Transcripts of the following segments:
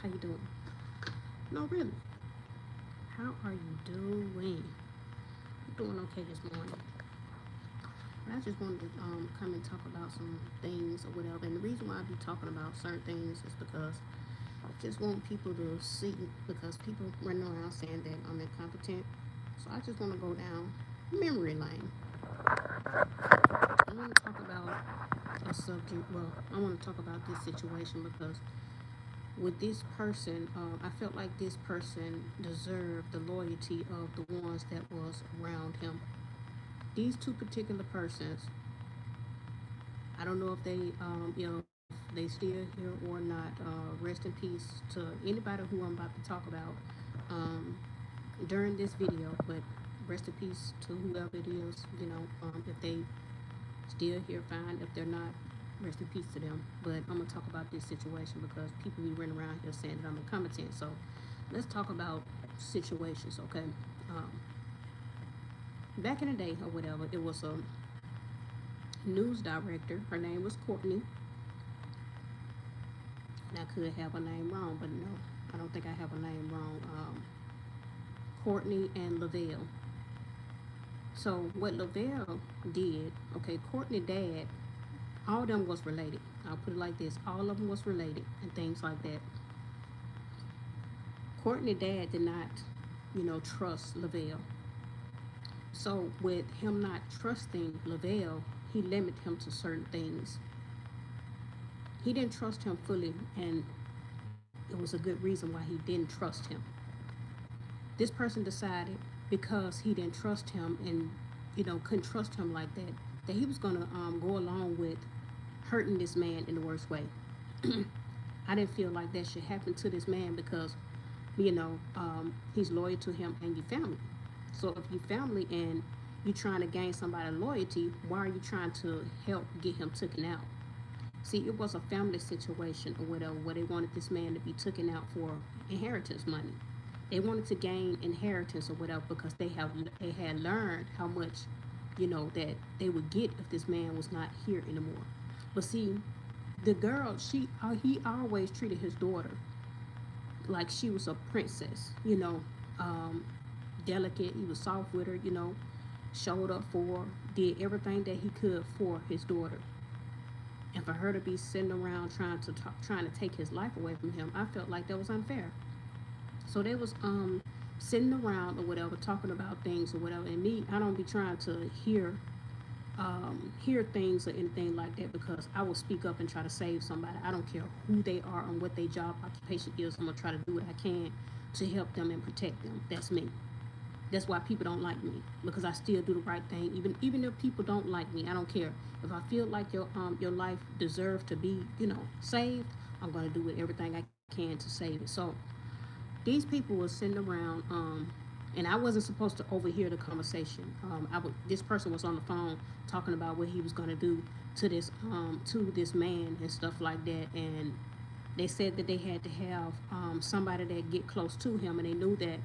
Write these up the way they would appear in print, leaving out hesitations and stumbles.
How you doing? No, really. How are you doing? I'm doing okay this morning. But I just wanted to come and talk about some things or whatever. And the reason why I be talking about certain things is because I just want people to see, because people running around saying that I'm incompetent. So I just want to go down memory lane. I want to talk about a subject. Well, I want to talk about this situation because with this person, I felt like this person deserved the loyalty of the ones that was around him. These two particular persons, I don't know if they, if they still here or not. Rest in peace to anybody who I'm about to talk about during this video. But rest in peace to whoever it is. If they still here, fine. If they're not, rest in peace to them. But I'm gonna talk about this situation because people be running around here saying that I'm incompetent. So let's talk about situations, okay? Back in the day or whatever, it was a news director. Her name was Courtney. And I could have her name wrong, but no, I don't think I have her name wrong. Courtney and Lavelle. So what Lavelle did, okay, Courtney dad, all of them was related. I'll put it like this: all of them was related and things like that. Courtney dad did not, trust Lavelle. So with him not trusting Lavelle, he limited him to certain things. He didn't trust him fully, and it was a good reason why he didn't trust him. This person decided, because he didn't trust him and couldn't trust him like that, that he was gonna go along with hurting this man in the worst way. I didn't feel like that should happen to this man because he's loyal to him and your family. So if you family and you're trying to gain somebody's loyalty, why are you trying to help get him taken out? See, it was a family situation or whatever, where they wanted this man to be taken out for inheritance money. They wanted to gain inheritance or whatever because they had learned how much, that they would get if this man was not here anymore. But see, the girl, he always treated his daughter like she was a princess, delicate. He was soft with her, showed up for her, did everything that he could for his daughter. And for her to be sitting around trying to take his life away from him, I felt like that was unfair. So they was sitting around or whatever, talking about things or whatever. And me, I don't be trying to hear things or anything like that, because I will speak up and try to save somebody. I don't care who they are and what their job occupation is. I'm gonna try to do what I can to help them and protect them. That's me. That's why people don't like me, because I still do the right thing. Even if people don't like me, I don't care. If I feel like your life deserves to be, saved, I'm gonna do everything I can to save it. So these people were sitting around, and I wasn't supposed to overhear the conversation. This person was on the phone talking about what he was gonna do to this man and stuff like that. And they said that they had to have somebody that get close to him, and they knew that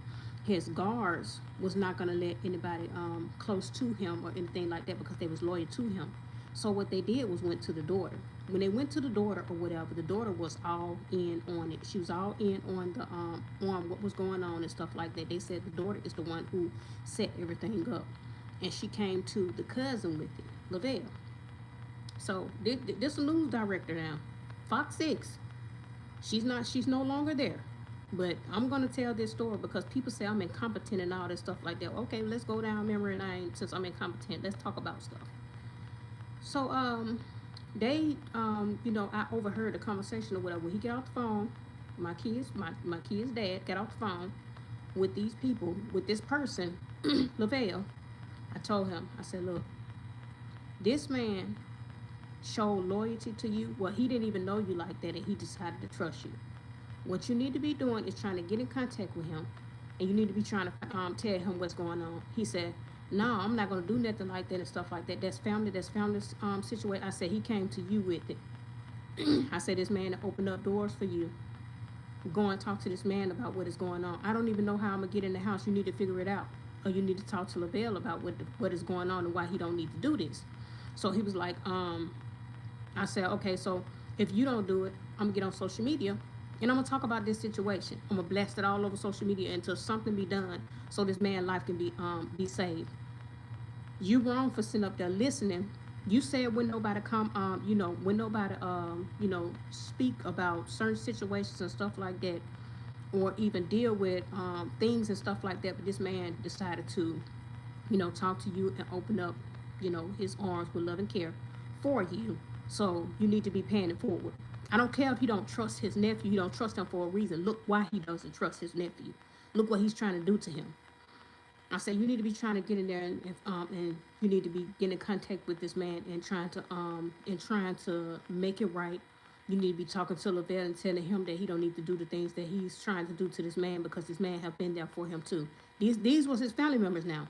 his guards was not going to let anybody close to him or anything like that, because they was loyal to him. So what they did was went to the daughter. When they went to the daughter or whatever, the daughter was all in on it. She was all in on the on what was going on and stuff like that. They said the daughter is the one who set everything up, and she came to the cousin with it, Lavelle. So this a news director now, Fox 6. She's no longer there. But I'm going to tell this story because people say I'm incompetent and all this stuff like that. Okay, let's go down memory lane. Since I'm incompetent, let's talk about stuff. So I overheard the conversation or whatever. When he got off the phone, my kid's dad got off the phone with these people, with this person, Lavelle. I told him, I said, look, this man showed loyalty to you. Well, he didn't even know you like that, and he decided to trust you. What you need to be doing is trying to get in contact with him, and you need to be trying to tell him what's going on. He said, no, I'm not going to do nothing like that and stuff like that. That's family situation. I said, he came to you with it. I said, this man opened up doors for you. Go and talk to this man about what is going on. I don't even know how I'm going to get in the house. You need to figure it out. Or you need to talk to Lavelle about what is going on and why he don't need to do this. So he was like, I said, okay, so if you don't do it, I'm going to get on social media And I'm gonna talk about this situation. I'm gonna blast it all over social media until something be done so this man's life can be saved. You wrong for sitting up there listening. You said when nobody come when nobody speak about certain situations and stuff like that, or even deal with things and stuff like that, but this man decided to talk to you and open up his arms with love and care for you. So you need to be paying it forward. I don't care if you don't trust his nephew. You don't trust him for a reason. Look why he doesn't trust his nephew. Look what he's trying to do to him. I said you need to be trying to get in there and you need to be getting in contact with this man and trying to make it right. You need to be talking to Lavelle and telling him that he don't need to do the things that he's trying to do to this man, because this man have been there for him too. These was his family members now.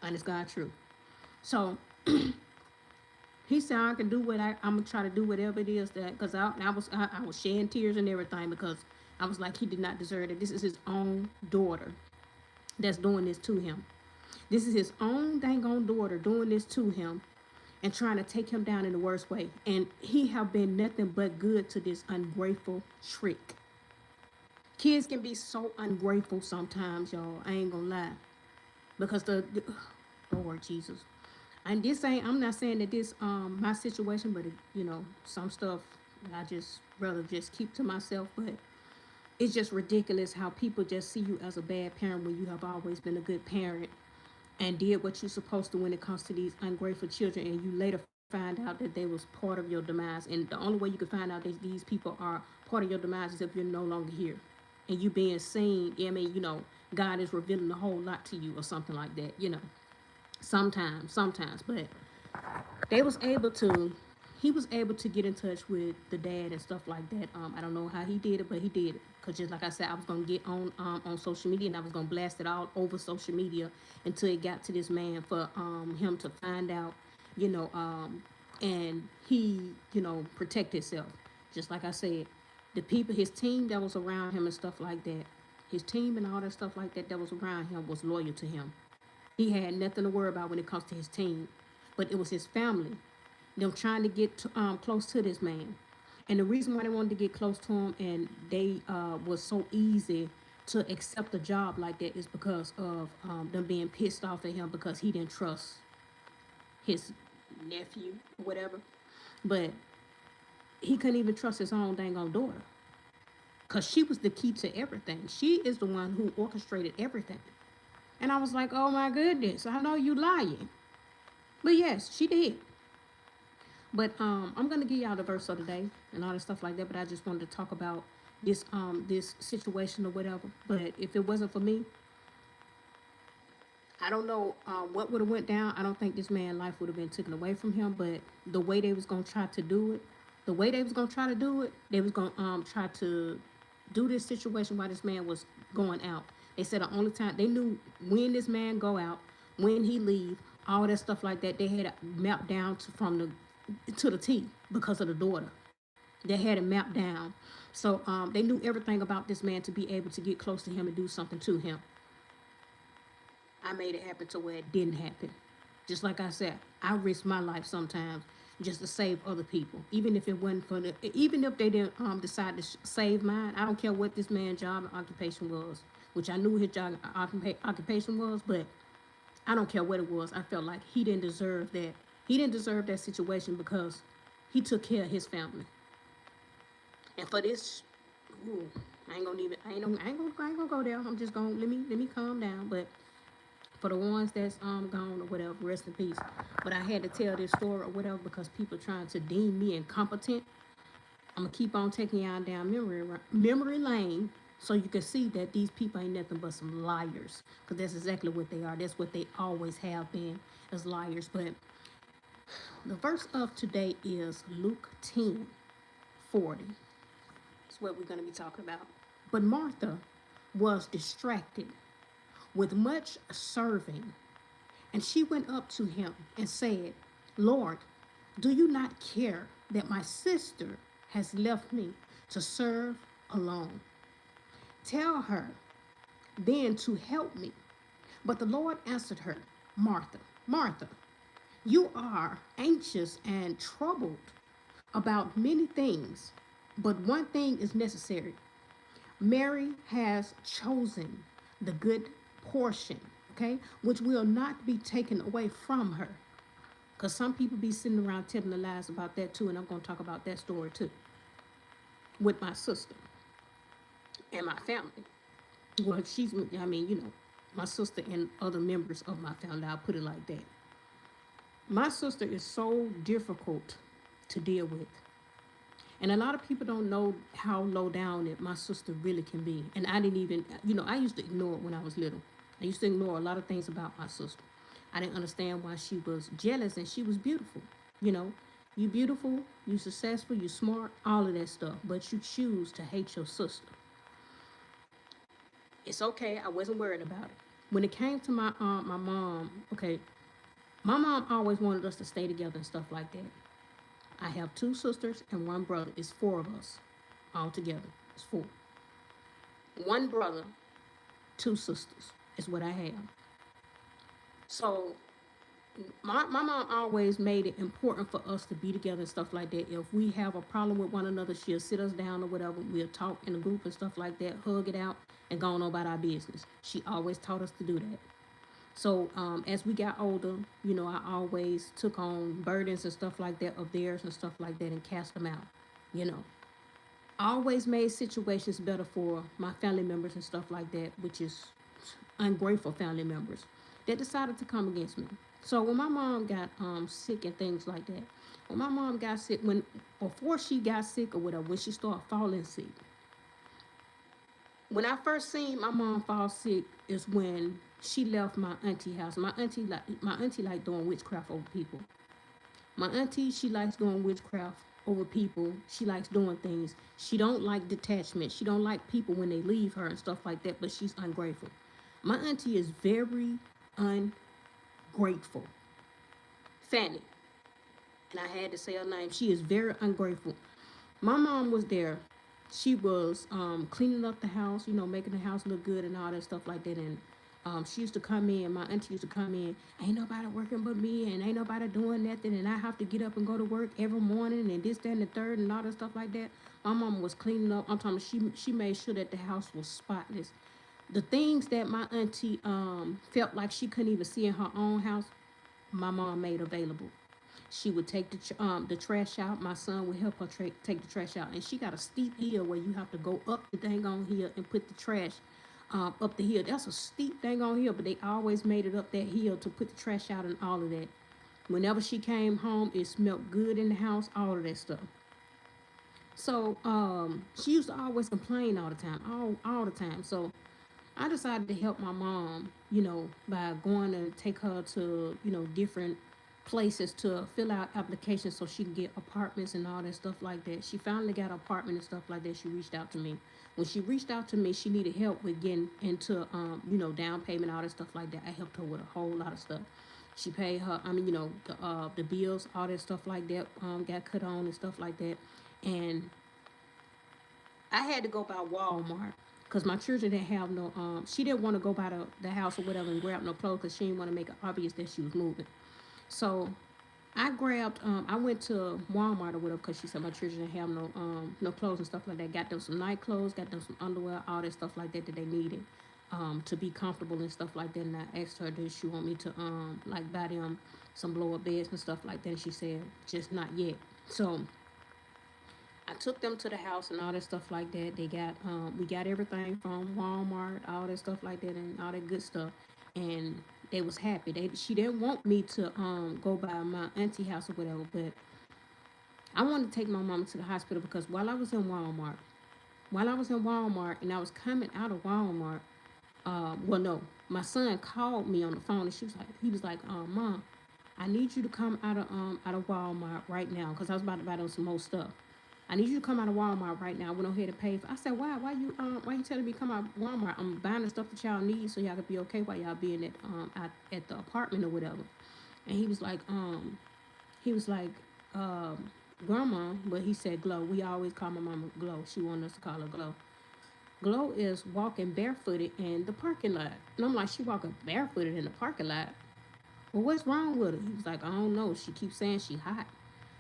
Honest God true. So he said I can do what I'm gonna try to do whatever it is that, because I was shedding tears and everything, because I was like, he did not deserve it. This is his own daughter that's doing this to him. This is his own dang on daughter doing this to him and trying to take him down in the worst way. And he have been nothing but good to this ungrateful trick. Kids can be so ungrateful sometimes, y'all. I ain't gonna lie. Because Lord Jesus. And I'm not saying that this my situation, but some stuff I just rather just keep to myself. But it's just ridiculous how people just see you as a bad parent when you have always been a good parent and did what you're supposed to when it comes to these ungrateful children, and you later find out that they was part of your demise. And the only way you can find out that these people are part of your demise is if you're no longer here and you being seen. I mean, God is revealing a whole lot to you or something like that, sometimes, but they was able to he was able to get in touch with the dad and stuff like that. I don't know how he did it, but he did it. Because just like I said, I was going to get on social media, and I was going to blast it all over social media until it got to this man for him to find out, and he, protect himself. Just like I said, the people, his team that was around him and stuff like that, his team and all that stuff like that was around him was loyal to him. He had nothing to worry about when it comes to his team. But it was his family, them trying to get close to this man. And the reason why they wanted to get close to him and they was so easy to accept a job like that is because of them being pissed off at him because he didn't trust his nephew or whatever. But he couldn't even trust his own dang on daughter, because she was the key to everything. She is the one who orchestrated everything. And I was like, oh my goodness, I know you lying. But yes, she did. But I'm gonna give y'all the verse of the day and all that stuff like that. But I just wanted to talk about this situation or whatever. But if it wasn't for me, I don't know what would have went down. I don't think this man's life would have been taken away from him. But the way they was gonna try to do it, they was gonna try to do this situation while this man was going out. They said the only time they knew when this man go out, when he leave, all that stuff like that, they had it mapped down to the T because of the daughter. They had it mapped down. So they knew everything about this man to be able to get close to him and do something to him. I made it happen to where it didn't happen. Just like I said, I risk my life sometimes just to save other people. Even if it wasn't even if they didn't decide to save mine. I don't care what this man's job and occupation was, which I knew his job occupation was, but I don't care what it was. I felt like he didn't deserve that. He didn't deserve that situation because he took care of his family. And for this, I ain't gonna go there. I'm just gonna let me calm down. But for the ones that's gone or whatever, rest in peace. But I had to tell this story or whatever because people trying to deem me incompetent. I'm gonna keep on taking y'all down memory lane, so you can see that these people ain't nothing but some liars. Because that's exactly what they are. That's what they always have been, as liars. But the verse of today is Luke 10:40. That's what we're going to be talking about. But Martha was distracted with much serving, and she went up to him and said, Lord, do you not care that my sister has left me to serve alone? Tell her then to help me. But the Lord answered her, Martha, Martha, you are anxious and troubled about many things, But one thing is necessary. Mary has chosen the good portion, okay, which will not be taken away from her. Because some people be sitting around telling the lies about that too, and I'm going to talk about that story too with my sister and my family. Well, my sister and other members of my family, I'll put it like that. My sister is so difficult to deal with. And a lot of people don't know how low down it my sister really can be. And I didn't even, I used to ignore it when I was little. I used to ignore a lot of things about my sister. I didn't understand why she was jealous, and she was beautiful. You know, you beautiful, you successful, you smart, all of that stuff. But you choose to hate your sister. It's okay. I wasn't worried about it. When it came to my mom, okay, my mom always wanted us to stay together and stuff like that. I have two sisters and one brother. It's four of us all together. It's four. One brother, two sisters is what I have. So my mom always made it important for us to be together and stuff like that. If we have a problem with one another, she'll sit us down or whatever. We'll talk in a group and stuff like that, hug it out, and go on about our business. She always taught us to do that. So as we got older, I always took on burdens and stuff like that of theirs and stuff like that and cast them out, you know. I always made situations better for my family members and stuff like that, which is ungrateful family members that decided to come against me. So when my mom got sick and things like that, when my mom got sick, before she got sick or whatever, when she started falling sick, when I first seen my mom fall sick is when she left my auntie house. My auntie like doing witchcraft over people. My auntie, she likes doing witchcraft over people. She likes doing things. She don't like detachment. She don't like people when they leave her and stuff like that, but she's ungrateful. My auntie is very ungrateful. Fanny. And I had to say her name. She is very ungrateful. My mom was there. She was cleaning up the house, making the house look good and all that stuff like that. And she used to come in, my auntie used to come in, ain't nobody working but me, and ain't nobody doing nothing, and I have to get up and go to work every morning, and this, that, and the third, and all that stuff like that. My mom was cleaning up. I'm talking, she made sure that the house was spotless. The things that my auntie felt like she couldn't even see in her own house, my mom made available. She would take the trash out. My son would help her take the trash out. And she got a steep hill where you have to go up the dang on hill and put the trash up the hill. That's a steep dang on hill, but they always made it up that hill to put the trash out and all of that. Whenever she came home, it smelled good in the house, all of that stuff. So she used to always complain all the time, all the time. So I decided to help my mom, by going to take her to, different places to fill out applications so she can get apartments and all that stuff like that. She finally got an apartment and stuff like that. She reached out to me. When she reached out to me, she needed help with getting into, down payment, all that stuff like that. I helped her with a whole lot of stuff. She paid her, the bills, all that stuff like that, got cut on and stuff like that. And I had to go by Walmart because my children didn't have no, she didn't want to go by the house or whatever and grab no clothes because she didn't want to make it obvious that she was moving. So I went to Walmart or whatever because she said my children didn't have no clothes and stuff like that. Got them some night clothes, got them some underwear, all that stuff like that they needed to be comfortable and stuff like that. And I asked her, did she want me to buy them some blow up beds and stuff like that? And she said, just not yet. So I took them to the house and all that stuff like that. They got we got everything from Walmart, all that stuff like that, and all that good stuff. And they was happy. She didn't want me to go by my auntie house or whatever, but I wanted to take my mama to the hospital because while I was in Walmart and I was coming out of Walmart, well no, my son called me on the phone and he was like, Mom, I need you to come out of Walmart right now because I was about to buy them some more stuff. I need you to come out of Walmart right now. I went ahead and paid for. I said, why? Why you telling me to come out of Walmart? I'm buying the stuff that y'all need so y'all can be okay while y'all being at the apartment or whatever. And he was like, Grandma, but he said Glow. We always call my mama Glow. She wanted us to call her Glow. Glow is walking barefooted in the parking lot. And I'm like, she walking barefooted in the parking lot? Well, what's wrong with her? He was like, I don't know. She keeps saying she hot.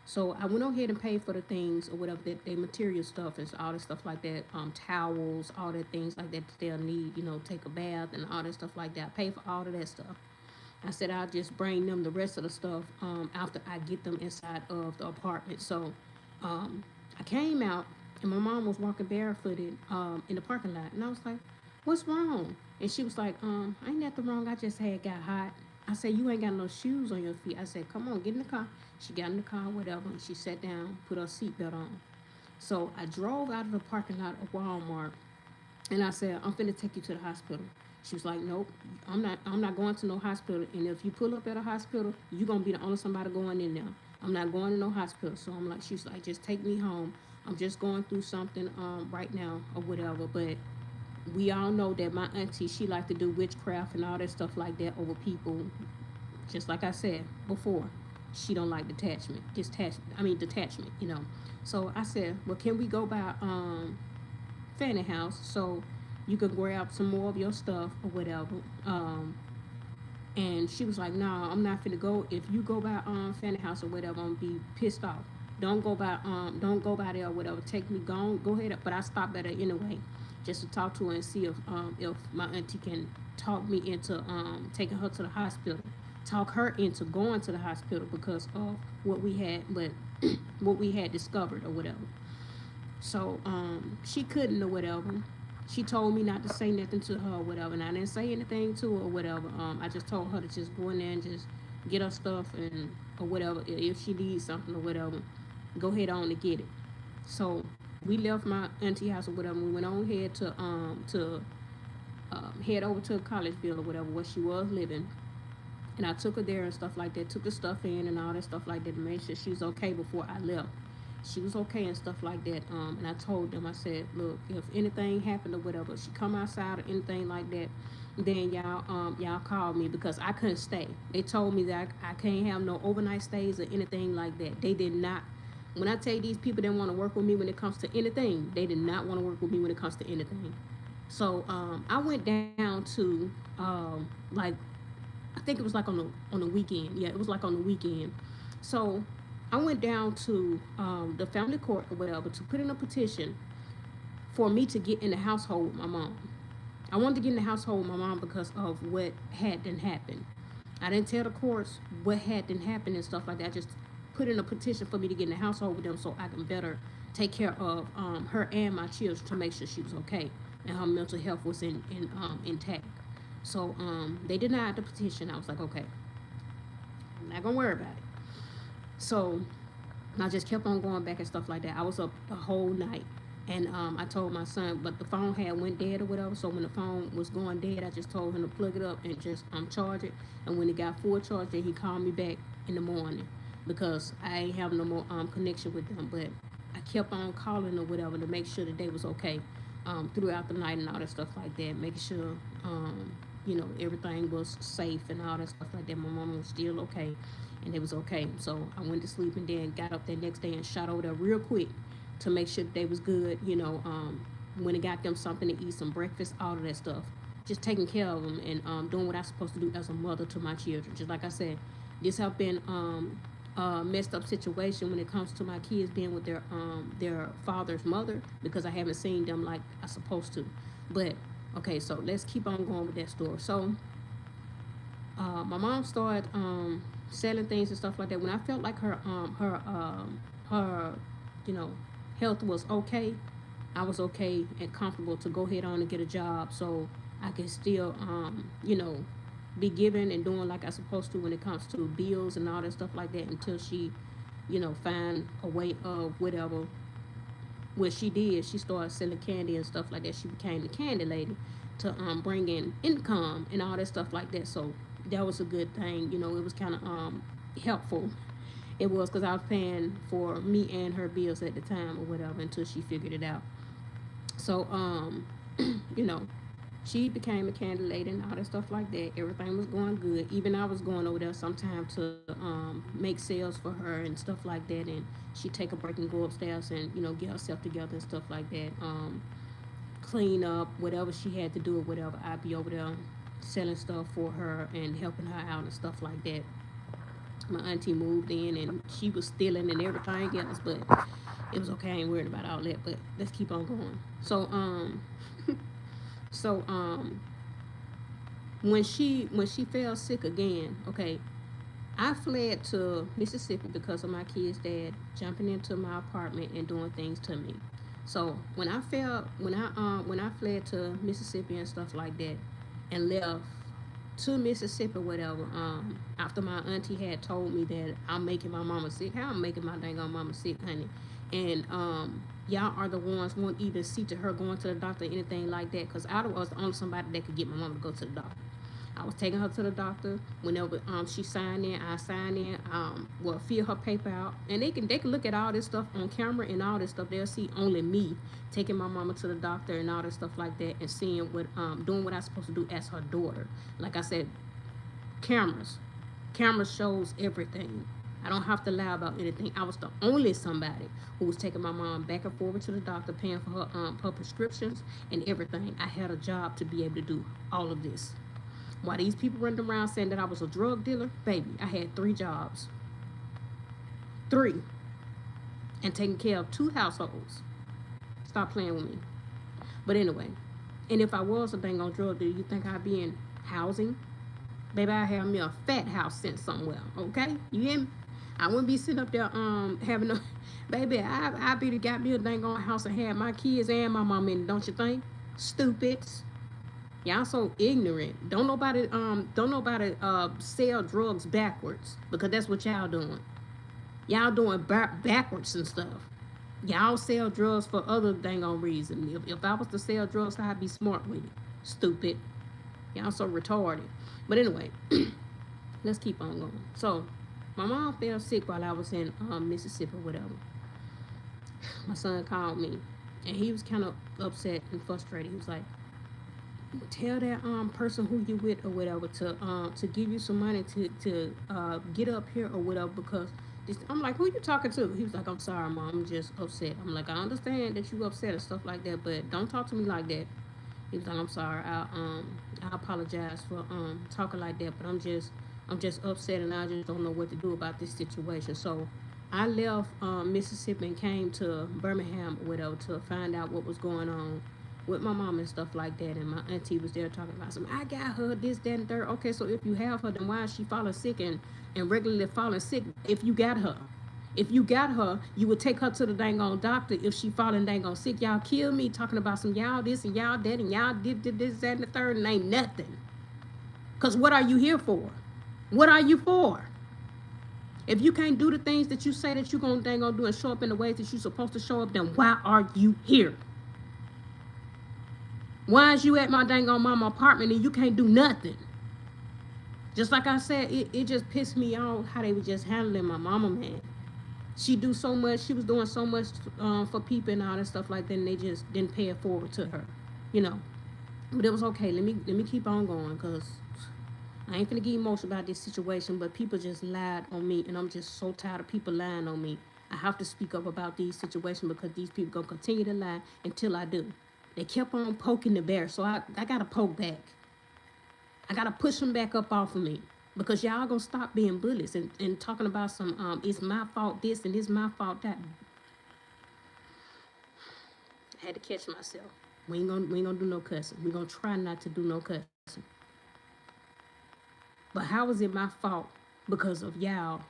So I went on ahead and paid for the things or whatever that they material stuff and all that stuff like that, towels, all that things like that they'll need, take a bath and all that stuff like that. I paid for all of that stuff. I said I'll just bring them the rest of the stuff after I get them inside of the apartment. So I came out and my mom was walking barefooted in the parking lot, and I was like, "What's wrong?" And she was like, "Ain't nothing wrong. I just had got hot." I said, "You ain't got no shoes on your feet." I said, "Come on, get in the car." She got in the car, whatever, and she sat down, put her seatbelt on. So I drove out of the parking lot of Walmart, and I said, "I'm finna take you to the hospital." She was like, "Nope, I'm not. I'm not going to no hospital. And if you pull up at a hospital, you're gonna be the only somebody going in there. I'm not going to no hospital." So I'm like, she's like, "Just take me home. I'm just going through something right now or whatever." But we all know that my auntie, she like to do witchcraft and all that stuff like that over people. Just like I said before, she don't like detachment. So I said, "Well, can we go by Fanny House so you could grab some more of your stuff or whatever?" And she was like, "No, I'm not finna go. If you go by Fanny House or whatever, I'm gonna be pissed off. Don't go by there or whatever. Take me, go ahead." But I stopped at her anyway, just to talk to her and see if my auntie can talk me into taking her to the hospital, talk her into going to the hospital because of what we had, but what we had discovered or whatever. So she couldn't or whatever. She told me not to say nothing to her or whatever, and I didn't say anything to her or whatever. I just told her to just go in there and just get her stuff and or whatever. If she needs something or whatever, go ahead on to get it. So we left my auntie house or whatever. We went on head to head over to Collegeville or whatever where she was living, and I took her there and stuff like that. Took the stuff in and all that stuff like that to make sure she was okay before I left. She was okay and stuff like that. And I told them, I said, "Look, if anything happened or whatever, she come outside or anything like that, then y'all call me because I couldn't stay." They told me that I can't have no overnight stays or anything like that. They did not. When I tell you these people didn't want to work with me when it comes to anything, they did not want to work with me when it comes to anything. So I went down to like I think it was like on the weekend. Yeah, it was like on the weekend. So I went down to the family court or whatever to put in a petition for me to get in the household with my mom. I wanted to get in the household with my mom because of what had then happened. I didn't tell the courts what had then happened and stuff like that. I just put in a petition for me to get in the household with them so I can better take care of her and my children to make sure she was okay and her mental health was intact. So they denied the petition. I was like, okay, I'm not gonna worry about it. So I just kept on going back and stuff like that. I was up the whole night. And I told my son, but the phone had went dead or whatever. So when the phone was going dead, I just told him to plug it up and just charge it. And when it got full charge, then he called me back in the morning because I ain't have no more connection with them. But I kept on calling or whatever to make sure that they was okay throughout the night and all that stuff like that, making sure everything was safe and all that stuff like that. My mom was still okay, and it was okay. So I went to sleep and then got up that next day and shot over there real quick to make sure they was good. When it got them something to eat, some breakfast, all of that stuff. Just taking care of them and doing what I'm supposed to do as a mother to my children. Just like I said, this have been a messed up situation when it comes to my kids being with their father's mother because I haven't seen them like I supposed to. But okay, so let's keep on going with that story. So my mom started selling things and stuff like that. When I felt like her you know health was okay, I was okay and comfortable to go ahead on and get a job so I can still be giving and doing like I supposed to when it comes to bills and all that stuff like that until she find a way of whatever. What she did, she started selling candy and stuff like that. She became the candy lady to bring in income and all that stuff like that. So that was a good thing. It was kind of helpful. It was because I was paying for me and her bills at the time or whatever until she figured it out. So you know, she became a candy lady and all that stuff like that. Everything was going good. Even I was going over there sometime to make sales for her and stuff like that. And she'd take a break and go upstairs and get herself together and stuff like that. Clean up whatever she had to do or whatever. I'd be over there selling stuff for her and helping her out and stuff like that. My auntie moved in and she was stealing and everything else, but it was okay. I ain't worried about all that. But let's keep on going. So when she fell sick again, okay, I fled to Mississippi because of my kid's dad jumping into my apartment and doing things to me. So when I fled to Mississippi and stuff like that, and left to Mississippi, whatever. After my auntie had told me that I'm making my mama sick. How I'm making my dang on mama sick, honey? And y'all are the ones won't even see to her going to the doctor or anything like that. Cause I was the only somebody that could get my mama to go to the doctor. I was taking her to the doctor whenever she signed in. I signed in. Well, fill her paper out, and they can look at all this stuff on camera and all this stuff. They'll see only me taking my mama to the doctor and all this stuff like that, and seeing what doing what I'm supposed to do as her daughter. Like I said, cameras shows everything. I don't have to lie about anything. I was the only somebody who was taking my mom back and forward to the doctor, paying for her prescriptions and everything. I had a job to be able to do all of this. While these people running around saying that I was a drug dealer, baby, I had 3 jobs. 3. And taking care of 2 households. Stop playing with me. But anyway, and if I was a dang on drug dealer, you think I'd be in housing? Baby, I have me a fat house sent somewhere, okay? You hear me? I wouldn't be sitting up there having a baby, I be the got me a dang on house and had my kids and my mom in it, don't you think? Stupids. Y'all so ignorant. Don't nobody sell drugs backwards, because that's what y'all doing. Y'all doing backwards and stuff. Y'all sell drugs for other dang on reason. If I was to sell drugs, I'd be smart with it. Stupid. Y'all so retarded. But anyway, let's keep on going. So my mom fell sick while I was in Mississippi or whatever. My son called me and he was kind of upset and frustrated. He was like, tell that person who you with or whatever to give you some money to get up here or whatever, because I'm like, who you talking to? He was like, I'm sorry, mom, I'm just upset. I'm like, I understand that you upset and stuff like that, but don't talk to me like that. He was like, I'm sorry, I apologize for talking like that, but I'm just upset and I just don't know what to do about this situation. So I left Mississippi and came to Birmingham or whatever to find out what was going on with my mom and stuff like that. And my auntie was there talking about I got her, this, that, and third. Okay, so if you have her, then why is she falling sick and regularly falling sick if you got her? If you got her, you would take her to the dang on doctor if she falling dang on sick. Y'all kill me talking about some y'all this and y'all that and y'all did this, that, and the third, and ain't nothing. Because what are you here for? What are you for? If you can't do the things that you say that you're going to dang on do and show up in the ways that you're supposed to show up, then why are you here? Why is you at my dang on mama apartment and you can't do nothing? Just like I said, it just pissed me off how they were just handling my mama, man. She do so much. She was doing so much for people and all that stuff like that, and they just didn't pay it forward to her, you know. But it was okay. Let me keep on going, because I ain't finna get emotional about this situation, but people just lied on me, and I'm just so tired of people lying on me. I have to speak up about these situations because these people gonna continue to lie until I do. They kept on poking the bear, so I got to poke back. I got to push them back up off of me, because y'all going to stop being bullies and talking about some, it's my fault this and it's my fault that. I had to catch myself. We ain't gonna do no cussing. We going to try not to do no cussing. But how is it my fault because of y'all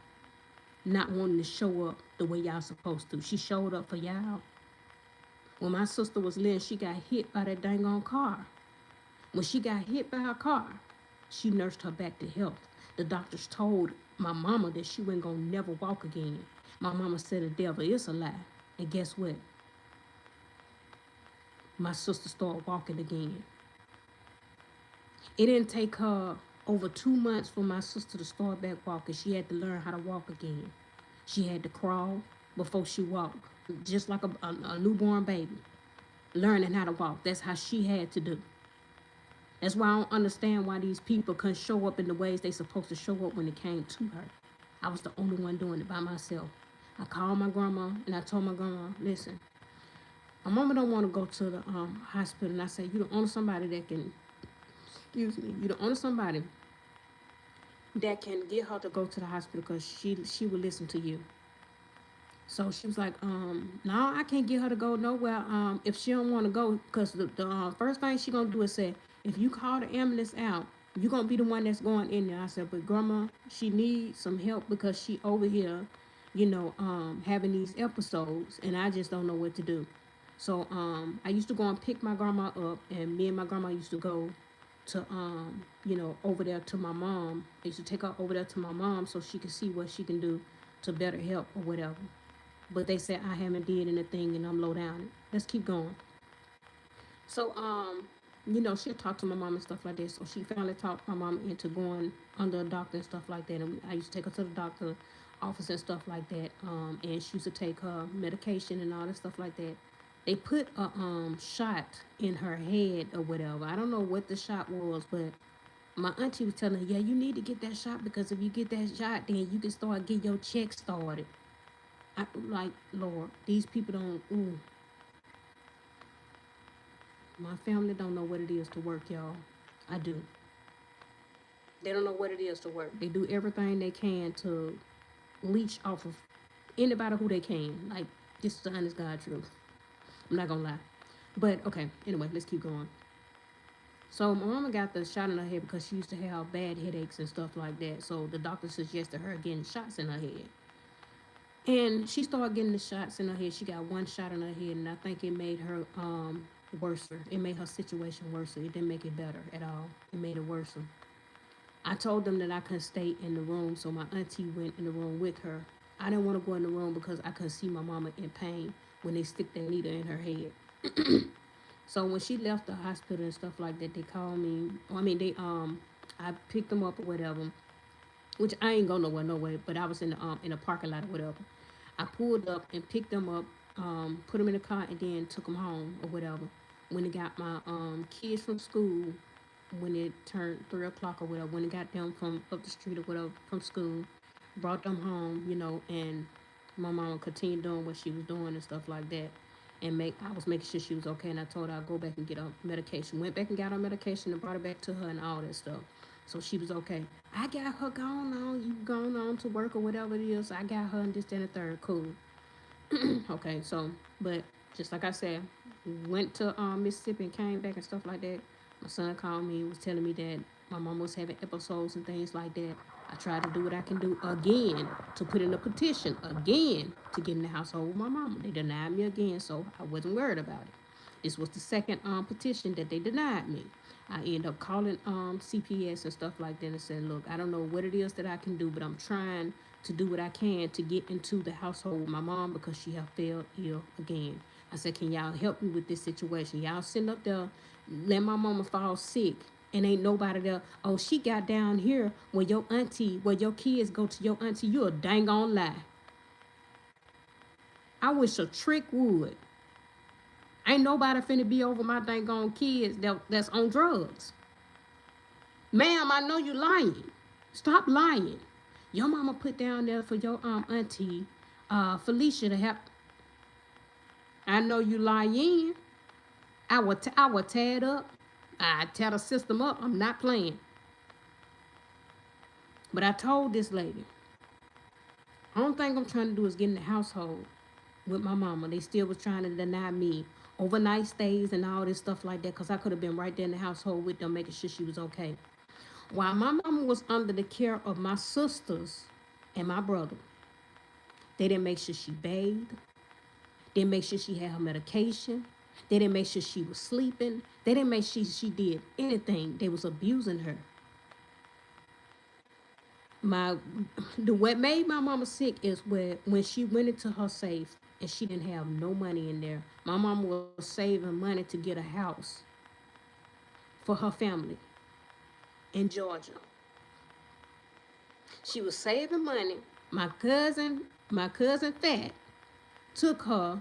not wanting to show up the way y'all supposed to? She showed up for y'all. When my sister was living, she got hit by that dang on car. When she got hit by her car, she nursed her back to health. The doctors told my mama that she wasn't gonna never walk again. My mama said the devil is a lie. And guess what? My sister started walking again. It didn't take her over 2 months for my sister to start back walking. She had to learn how to walk again. She had to crawl before she walked, just like a newborn baby, learning how to walk. That's how she had to do. That's why I don't understand why these people couldn't show up in the ways they supposed to show up when it came to her. I was the only one doing it by myself. I called my grandma and I told my grandma, listen, my mama don't want to go to the hospital. And I said, you the only somebody that can, you're the only somebody that can get her to go to the hospital because she will listen to you. So she was like, no, I can't get her to go nowhere. If she don't want to go, because the first thing she gonna do is say, if you call the ambulance out, you gonna be the one that's going in there. I said, but grandma, she needs some help because she over here, having these episodes, and I just don't know what to do. So I used to go and pick my grandma up, and me and my grandma used to go to over there to my mom. I used to take her over there to my mom so she could see what she can do to better help or whatever. But they said I haven't did anything and I'm low down. Let's keep going. So she'll talk to my mom and stuff like that. So she finally talked my mom into going under a doctor and stuff like that. And I used to take her to the doctor office and stuff like that. And she used to take her medication and all that stuff like that. They put a shot in her head or whatever. I don't know what the shot was, but my auntie was telling her, yeah, you need to get that shot because if you get that shot, then you can start getting your check started. I like, Lord, these people don't. My family don't know what it is to work, y'all. I do. They don't know what it is to work. They do everything they can to leech off of anybody who they can. Like, this is the honest God truth. I'm not gonna lie. But okay, anyway, let's keep going. So my mama got the shot in her head because she used to have bad headaches and stuff like that. So the doctor suggested her getting shots in her head. And she started getting the shots in her head. She got one shot in her head, and I think it made her worse. It made her situation worse. It didn't make it better at all. It made it worse. I told them that I couldn't stay in the room, so my auntie went in the room with her. I didn't want to go in the room because I could see my mama in pain when they stick that needle in her head. So when she left the hospital and stuff like that, they called me. I picked them up or whatever, which I ain't go nowhere, no way. But I was in the parking lot or whatever. I pulled up and picked them up, put them in the car, and then took them home or whatever. When they got my kids from school, when it turned 3 o'clock or whatever, when they got them from up the street or whatever from school, brought them home, and my mama continued doing what she was doing and stuff like that. And I was making sure she was okay, and I told her I'd go back and get her medication. Went back and got her medication and brought it back to her and all that stuff. So she was okay. I got her going on, you going on to work or whatever it is. I got her and this, that, and the third. Cool. Okay, so, but just like I said, went to Mississippi and came back and stuff like that. My son called me and was telling me that my mom was having episodes and things like that. I tried to do what I can do again to put in a petition again to get in the household with my mama. They denied me again, so I wasn't worried about it. This was the second petition that they denied me. I ended up calling CPS and stuff like that and said, look, I don't know what it is that I can do, but I'm trying to do what I can to get into the household with my mom because she have fell ill again. I said, can y'all help me with this situation? Y'all sitting up there, let my mama fall sick, and ain't nobody there. Oh, she got down here where your kids go to your auntie. You a dang on lie. I wish a trick would. Ain't nobody finna be over my dang on kids that's on drugs. Ma'am, I know you lying. Stop lying. Your mama put down there for your auntie, Felicia to help. I know you lying. I would tear it up. I tear the system up. I'm not playing. But I told this lady, only thing I'm trying to do is get in the household with my mama. They still was trying to deny me overnight stays and all this stuff like that because I could have been right there in the household with them making sure she was okay. While my mama was under the care of my sisters and my brother, they didn't make sure she bathed. They didn't make sure she had her medication. They didn't make sure she was sleeping. They didn't make sure she did anything. They was abusing her. What made my mama sick is when she went into her safe and she didn't have no money in there. My mama was saving money to get a house for her family in Georgia. She was saving money. My cousin Fat took her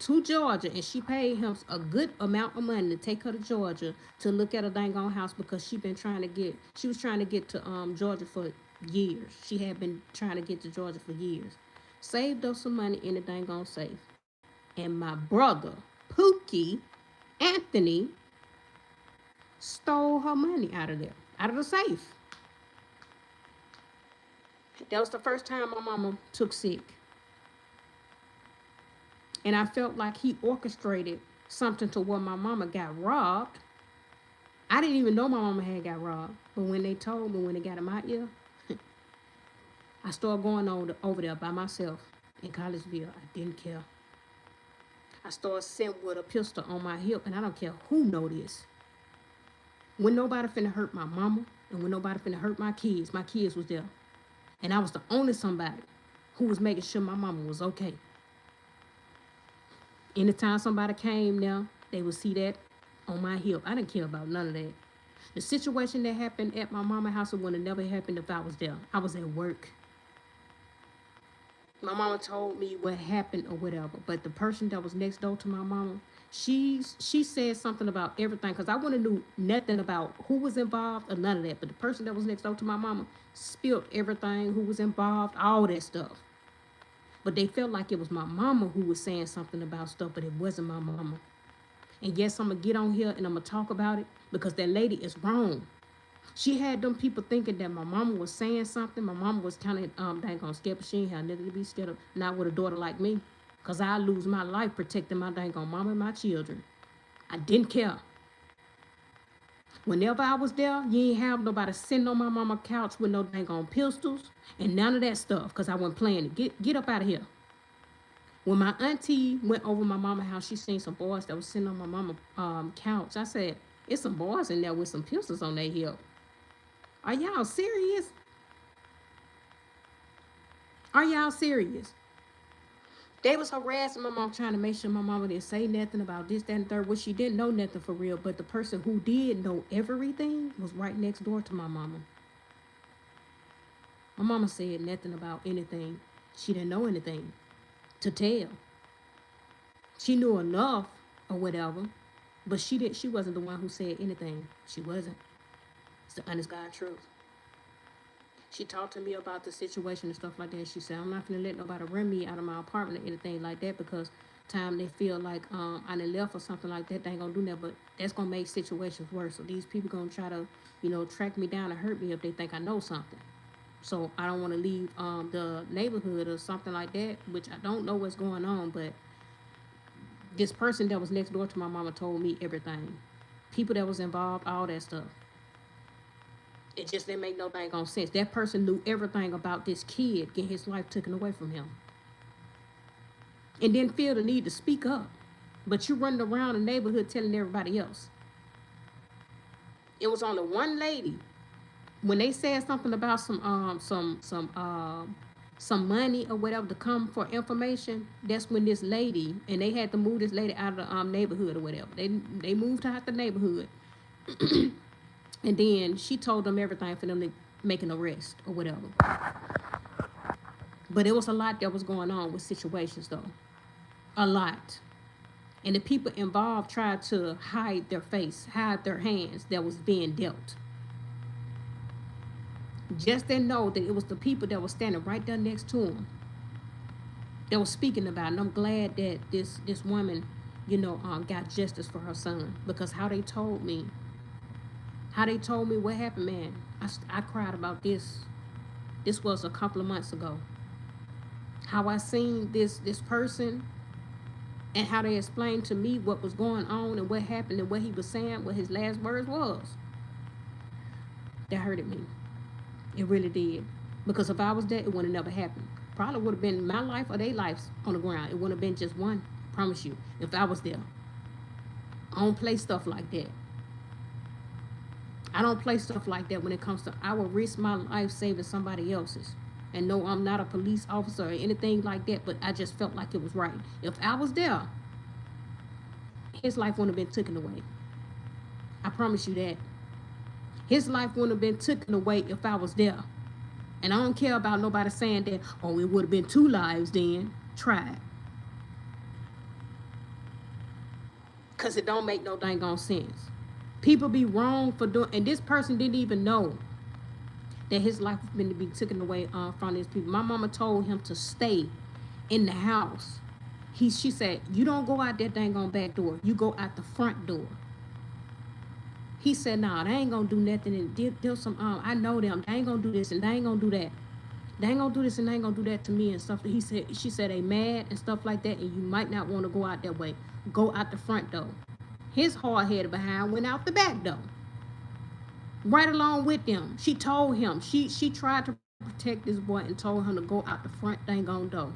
to Georgia and she paid him a good amount of money to take her to Georgia to look at a dang on house because she was trying to get to Georgia for years. She had been trying to get to Georgia for years. Saved up some money in the dang on safe. And my brother, Pookie Anthony, stole her money out of there, out of the safe. That was the first time my mama took sick. And I felt like he orchestrated something to where my mama got robbed. I didn't even know my mama had got robbed. But when they told me, when it got in my ear, I started going over there by myself in Collegeville. I didn't care. I started sitting with a pistol on my hip, and I don't care who know this. When nobody finna hurt my mama, and when nobody finna hurt my kids was there. And I was the only somebody who was making sure my mama was okay. Anytime somebody came now, they would see that on my hip. I didn't care about none of that. The situation that happened at my mama's house would have never happened if I was there. I was at work. My mama told me what happened or whatever, but the person that was next door to my mama, she said something about everything, because I wouldn't knew nothing about who was involved or none of that. But the person that was next door to my mama spilled everything, who was involved, all that stuff. But they felt like it was my mama who was saying something about stuff, but it wasn't my mama. And yes, I'm going to get on here and I'm going to talk about it, because that lady is wrong. She had them people thinking that my mama was saying something. My mama was kind of dang on scared, but she ain't had nothing to be scared of. Not with a daughter like me, because I lose my life protecting my dang on mama and my children. I didn't care. Whenever I was there, you ain't have nobody sitting on my mama's couch with no dang on pistols and none of that stuff, because I wasn't playing it. Get up out of here. When my auntie went over my mama's house, she seen some boys that was sitting on my mama's couch. I said, it's some boys in there with some pistols on their hip. Are y'all serious? Are y'all serious? They was harassing my mom, trying to make sure my mama didn't say nothing about this, that, and third. Well, she didn't know nothing for real, but the person who did know everything was right next door to my mama. My mama said nothing about anything. She didn't know anything to tell. She knew enough or whatever, but she wasn't the one who said anything. She wasn't. It's the honest God truth. She talked to me about the situation and stuff like that. She said, I'm not going to let nobody run me out of my apartment or anything like that, because time they feel like I done left or something like that, they ain't going to do that. But that's going to make situations worse. So these people going to try to, track me down and hurt me if they think I know something. So I don't want to leave the neighborhood or something like that, which I don't know what's going on. But this person that was next door to my mama told me everything. People that was involved, all that stuff. It just didn't make no dang on sense. That person knew everything about this kid getting his life taken away from him. And didn't feel the need to speak up. But you running around the neighborhood telling everybody else. It was only one lady. When they said something about some money or whatever to come for information, that's when this lady, and they had to move this lady out of the neighborhood or whatever. They moved her out the neighborhood. And then she told them everything for them to make an arrest or whatever. But it was a lot that was going on with situations, though. A lot. And the people involved tried to hide their face, hide their hands that was being dealt. Just didn't know that it was the people that were standing right there next to them that was speaking about it. And I'm glad that this woman, got justice for her son. Because how they told me what happened, man, I cried about this. This was a couple of months ago. How I seen this person and how they explained to me what was going on and what happened and what he was saying, what his last words was. That hurted me. It really did. Because if I was there, it would have never happened. Probably would have been my life or their lives on the ground. It wouldn't have been just one. I promise you. If I was there. I don't play stuff like that. I don't play stuff like that when it comes to, I will risk my life saving somebody else's. And no, I'm not a police officer or anything like that, but I just felt like it was right. If I was there, his life wouldn't have been taken away. I promise you that. His life wouldn't have been taken away if I was there. And I don't care about nobody saying that, oh, it would have been 2 lives then. Try it. Because it don't make no dang on sense. People be wrong for doing, and this person didn't even know that his life was going to be taken away from these people. My mama told him to stay in the house. She said, you don't go out that dang on back door. You go out the front door. He said, nah, they ain't going to do nothing. And there's some, I know them. They ain't going to do this and they ain't going to do that. They ain't gonna do this and they ain't gonna do that to me and stuff. She said they mad and stuff like that, and you might not want to go out that way. Go out the front door. His hard head behind went out the back door. Right along with them. She told him. She tried to protect this boy and told him to go out the front dang on door.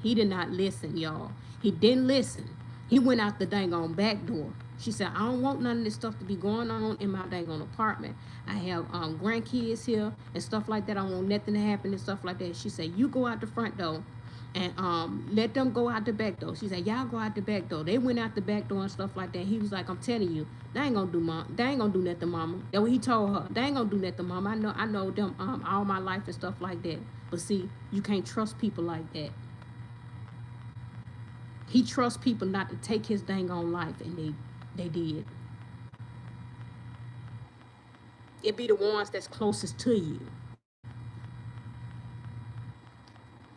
He did not listen, y'all. He didn't listen. He went out the dang on back door. She said, I don't want none of this stuff to be going on in my dang on apartment. I have grandkids here and stuff like that. I don't want nothing to happen and stuff like that. She said, you go out the front door and let them go out the back door. She said, y'all go out the back door. They went out the back door and stuff like that. He was like, I'm telling you, they ain't gonna do nothing, mama. That's what he told her. They ain't gonna do nothing, mama. I know them all my life and stuff like that. But see, you can't trust people like that. He trusts people not to take his dang on life, and they did. It be the ones that's closest to you.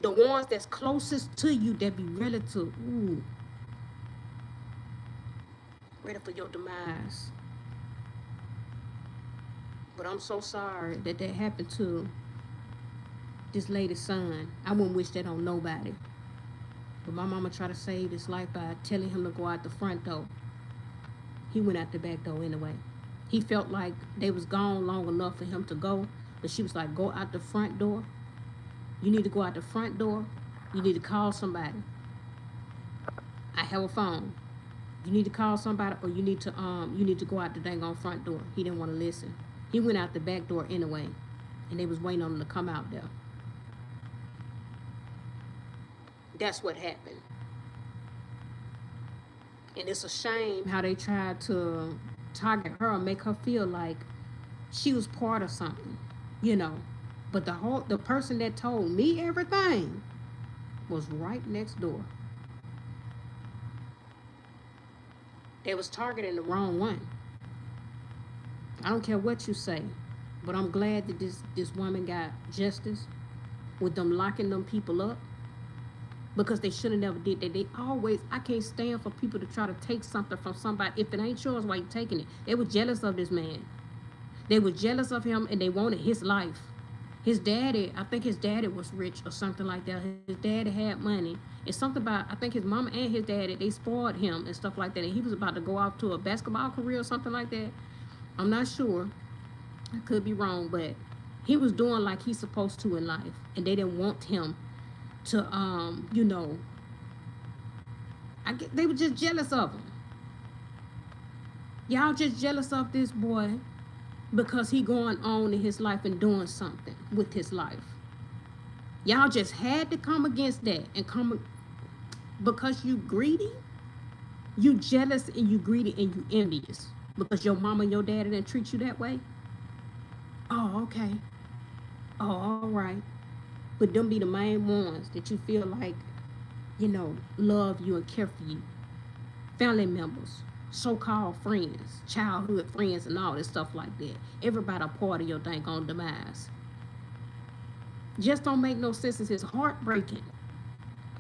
The ones that's closest to you that be ready to, ready for your demise. But I'm so sorry that happened to this lady's son. I wouldn't wish that on nobody. But my mama tried to save his life by telling him to go out the front door. He went out the back door anyway. He felt like they was gone long enough for him to go, but she was like, go out the front door. You need to go out the front door. You need to call somebody. I have a phone. You need to call somebody, or you need to go out the dang on front door. He didn't want to listen. He went out the back door anyway, and they was waiting on him to come out there. That's what happened. And it's a shame how they tried to target her and make her feel like she was part of something, you know. But the person that told me everything was right next door. They was targeting the wrong one. I don't care what you say, but I'm glad that this woman got justice with them locking them people up, because they should have never did that. I can't stand for people to try to take something from somebody. If it ain't yours, why you taking it? They were jealous of this man. They were jealous of him, and they wanted his life. His daddy, I think his daddy was rich or something like that. His daddy had money. It's something about, I think his mama and his daddy, they spoiled him and stuff like that. And he was about to go off to a basketball career or something like that. I'm not sure. I could be wrong, but he was doing like he's supposed to in life. And they didn't want him to, they were just jealous of him. Y'all just jealous of this boy because he going on in his life and doing something with his life. Y'all just had to come against that and come, because you greedy, you jealous, and you greedy, and you envious because your mama and your daddy didn't treat you that way. Oh, okay. Oh, all right. But them be the main ones that you feel like, love you and care for you. Family members, so-called friends, childhood friends, and all this stuff like that. Everybody a part of your dang on demise. Just don't make no sense. It's heartbreaking.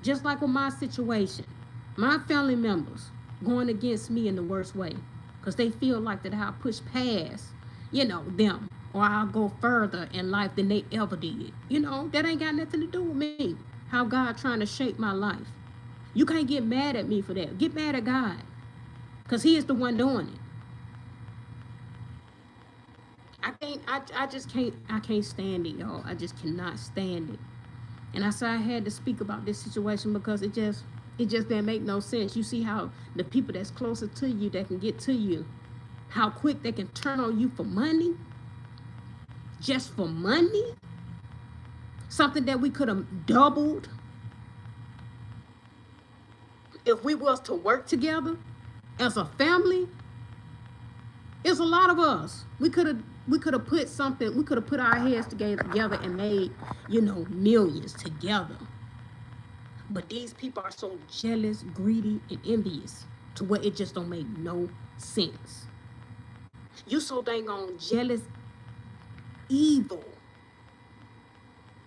Just like with my situation, my family members going against me in the worst way, because they feel like that I'll push past, them, or I'll go further in life than they ever did. That ain't got nothing to do with me. How God trying to shape my life. You can't get mad at me for that. Get mad at God, because he is the one doing it. I can't stand it, y'all. I just cannot stand it. And I said I had to speak about this situation because it just didn't make no sense. You see how the people that's closer to you, that can get to you, how quick they can turn on you for money. Just for money. Something that we could have doubled if we was to work together as a family. It's a lot of us. We could have put something, we could have put our heads together and made, millions together. But these people are so jealous, greedy, and envious to where it just don't make no sense. You so dang on jealous, evil,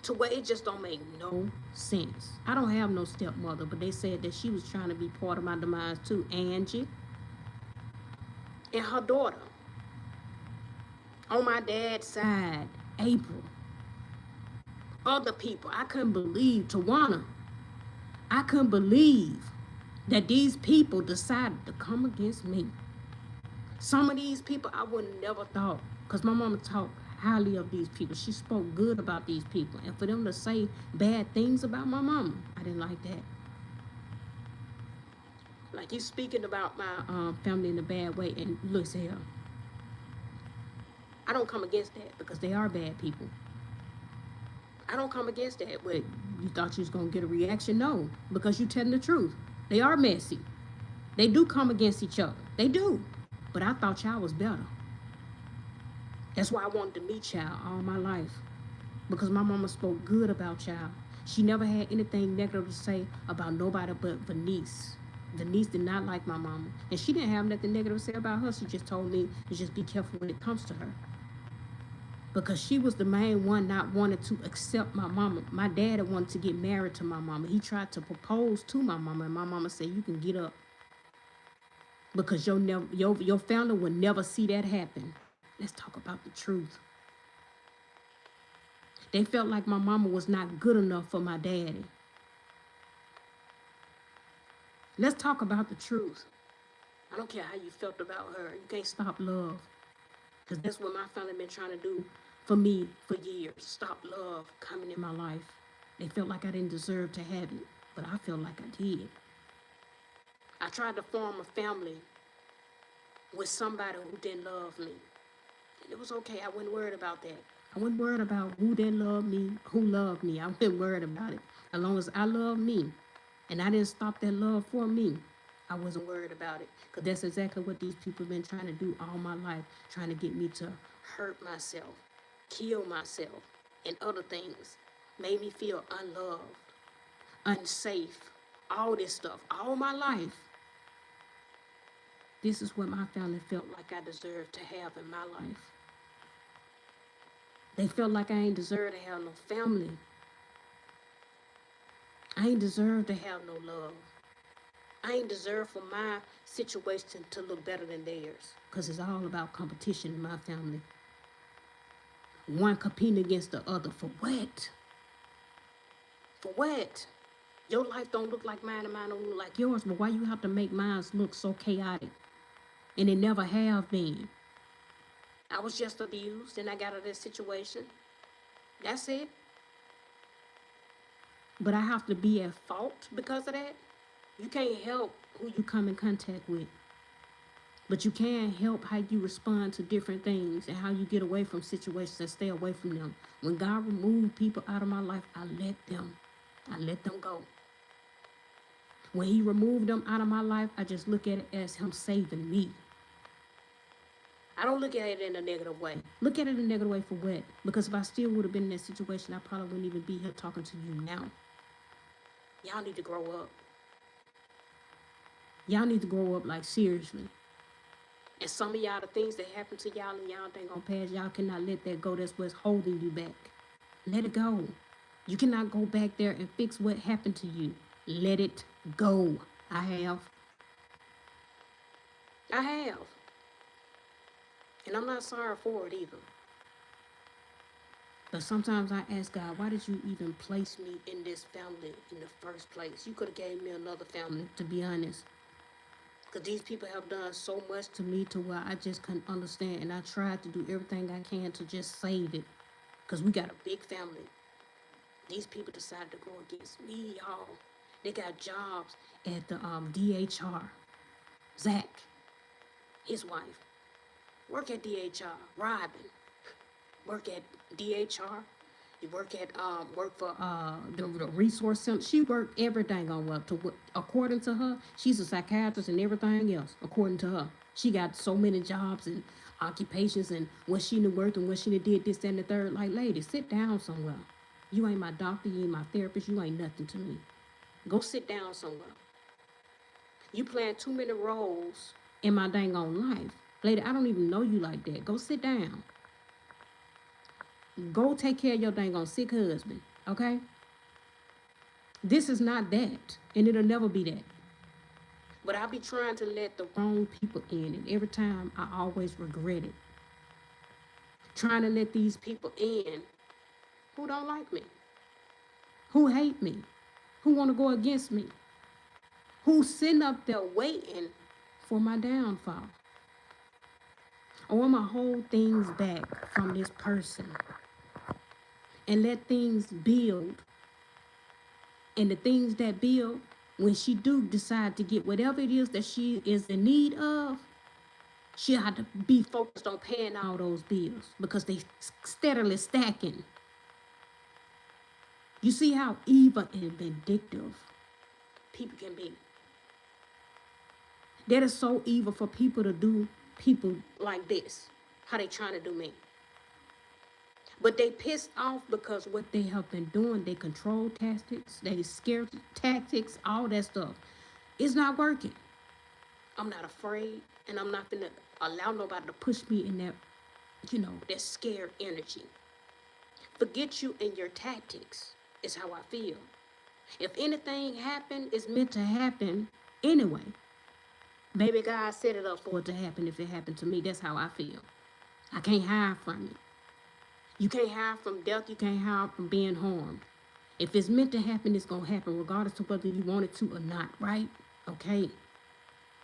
to where it just don't make no sense. I don't have no stepmother, but they said that she was trying to be part of my demise too. Angie and her daughter. On my dad's side, April. other people. I couldn't believe, Tawana, I couldn't believe that these people decided to come against me. Some of these people I would never thought, because my mama talked highly of these people. She spoke good about these people. And for them to say bad things about my mama, I didn't like that. Like, you speaking about my family in a bad way, and look here, I don't come against that because they are bad people. I don't come against that, but you thought you was gonna get a reaction? No, because you telling the truth. They are messy. They do come against each other. They do. But I thought y'all was better. That's why I wanted to meet y'all all my life. Because my mama spoke good about y'all. She never had anything negative to say about nobody but Venice. Venice did not like my mama. And she didn't have nothing negative to say about her. She just told me to just be careful when it comes to her. Because she was the main one not wanting to accept my mama. My dad had wanted to get married to my mama. He tried to propose to my mama, and my mama said, you can get up. Because your family will never see that happen. Let's talk about the truth. They felt like my mama was not good enough for my daddy. Let's talk about the truth. I don't care how you felt about her. You can't stop love. Because that's what my family been trying to do for me for years. Stop love coming in my life. They felt like I didn't deserve to have it, but I felt like I did. I tried to form a family with somebody who didn't love me. And it was okay. I wasn't worried about that. I wasn't worried about who didn't love me, who loved me. I wasn't worried about it. As long as I loved me and I didn't stop that love for me, I wasn't worried about it. Because that's exactly what these people have been trying to do all my life, trying to get me to hurt myself, kill myself, and other things. Made me feel unloved, unsafe, all this stuff, all my life. This is what my family felt like I deserved to have in my life. They felt like I ain't deserve to have no family. I ain't deserve to have no love. I ain't deserve for my situation to look better than theirs. Because it's all about competition in my family. One competing against the other. For what? For what? Your life don't look like mine and mine don't look like yours. But why you have to make mine look so chaotic? And it never have been. I was just abused and I got out of this situation. That's it. But I have to be at fault because of that? You can't help who you come in contact with. But you can help how you respond to different things and how you get away from situations and stay away from them. When God removed people out of my life, I let them go. When he removed them out of my life, I just look at it as him saving me. I don't look at it in a negative way. Look at it in a negative way for what? Because if I still would have been in that situation, I probably wouldn't even be here talking to you now. Y'all need to grow up. Y'all need to grow up, like, seriously. And some of y'all, the things that happen to y'all and y'all ain't gonna pass, y'all cannot let that go. That's what's holding you back. Let it go. You cannot go back there and fix what happened to you. Let it go. I have. And I'm not sorry for it either. But sometimes I ask God, why did you even place me in this family in the first place? You could have gave me another family, to be honest. Because these people have done so much to me to where I just couldn't understand. And I tried to do everything I can to just save it. Because we got a big family. These people decided to go against me, y'all. They got jobs at the DHR. Zach, his wife, work at DHR. Robin, work at DHR. You work for the resource center. She worked everything on what according to her, she's a psychiatrist and everything else. According to her, she got so many jobs and occupations and what she done worked and what she done did this and the third. Like, lady, sit down somewhere. You ain't my doctor, you ain't my therapist, you ain't nothing to me. Go sit down somewhere. You playing too many roles in my dang on life. Lady, I don't even know you like that. Go sit down. Go take care of your dang on sick husband, okay? This is not that, and it'll never be that. But I be trying to let the wrong people in, and every time I always regret it. Trying to let these people in who don't like me. who hate me, who want to go against me, who's sitting up there waiting for my downfall. I want to hold things back from this person and let things build. And the things that build, when she do decide to get whatever it is that she is in need of, she'll have to be focused on paying all those bills because they steadily stacking. You see how evil and vindictive people can be. That is so evil for people to do people like this. How they trying to do me. But they pissed off because what they have been doing, they control tactics, they scare tactics, all that stuff. It's not working. I'm not afraid, and I'm not gonna allow nobody to push me in that, that scared energy. Forget you and your tactics is how I feel. If anything happened, it's meant to happen anyway. Maybe God set it up for it to happen if it happened to me. That's how I feel. I can't hide from it. You can't hide from death. You can't hide from being harmed. If it's meant to happen, it's going to happen regardless of whether you want it to or not, right? Okay.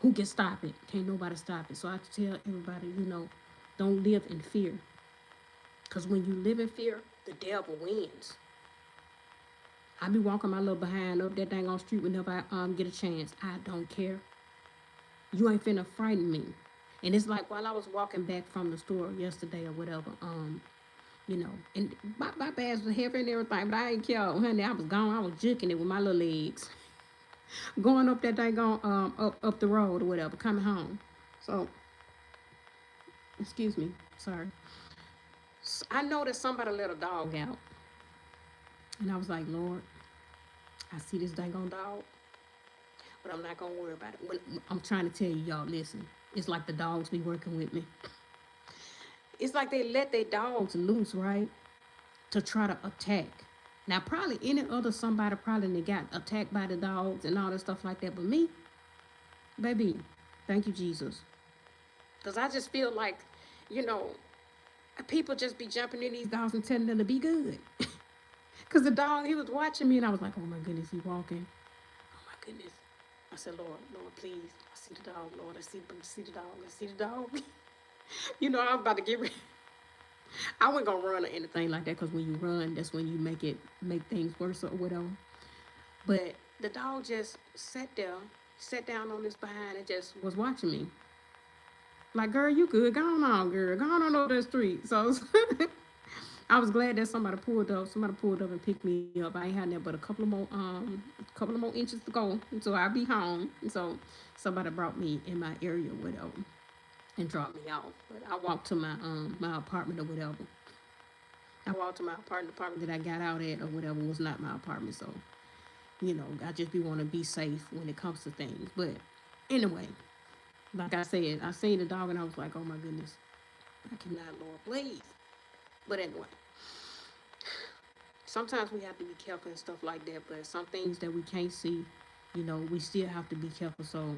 Who can stop it? Can't nobody stop it. So I tell everybody, don't live in fear. Because when you live in fear, the devil wins. I be walking my little behind up that dang on street whenever I get a chance. I don't care. You ain't finna frighten me. And it's like while I was walking back from the store yesterday or whatever, and my bags was heavy and everything, but I ain't care, honey. I was gone. I was jerking it with my little legs, going up that dang on up the road or whatever, coming home. So, excuse me, sorry. So I noticed somebody let a dog out, and I was like, Lord, I see this dang on dog, but I'm not gonna worry about it. When I'm trying to tell you, y'all, listen. It's like the dogs be working with me. It's like they let their dogs loose, right? To try to attack. Now, probably any other somebody probably got attacked by the dogs and all that stuff like that. But me, baby, thank you, Jesus. Because I just feel like, people just be jumping in these dogs and telling them to be good. Because the dog, he was watching me and I was like, oh my goodness, he walking. Oh my goodness. I said, Lord, please. I see the dog, Lord. I see the dog. I see the dog. I'm about to get ready. I wasn't gonna run or anything like that because when you run, that's when you make things worse or whatever. But the dog just sat down on his behind and just was watching me. Like, girl, you good. Go on, girl. Go on over the street. So I was glad that somebody pulled up. Somebody pulled up and picked me up. I ain't had that but a couple of more inches to go. So I'll be home. So somebody brought me in my area or whatever and dropped me off. But I walked to my apartment or whatever. I walked to my apartment that I got out at or whatever was not my apartment. So, I just want to be safe when it comes to things. But anyway, like I said, I seen the dog and I was like, oh my goodness, I cannot, Lord, please. But anyway, sometimes we have to be careful and stuff like that. But some things that we can't see, we still have to be careful. So,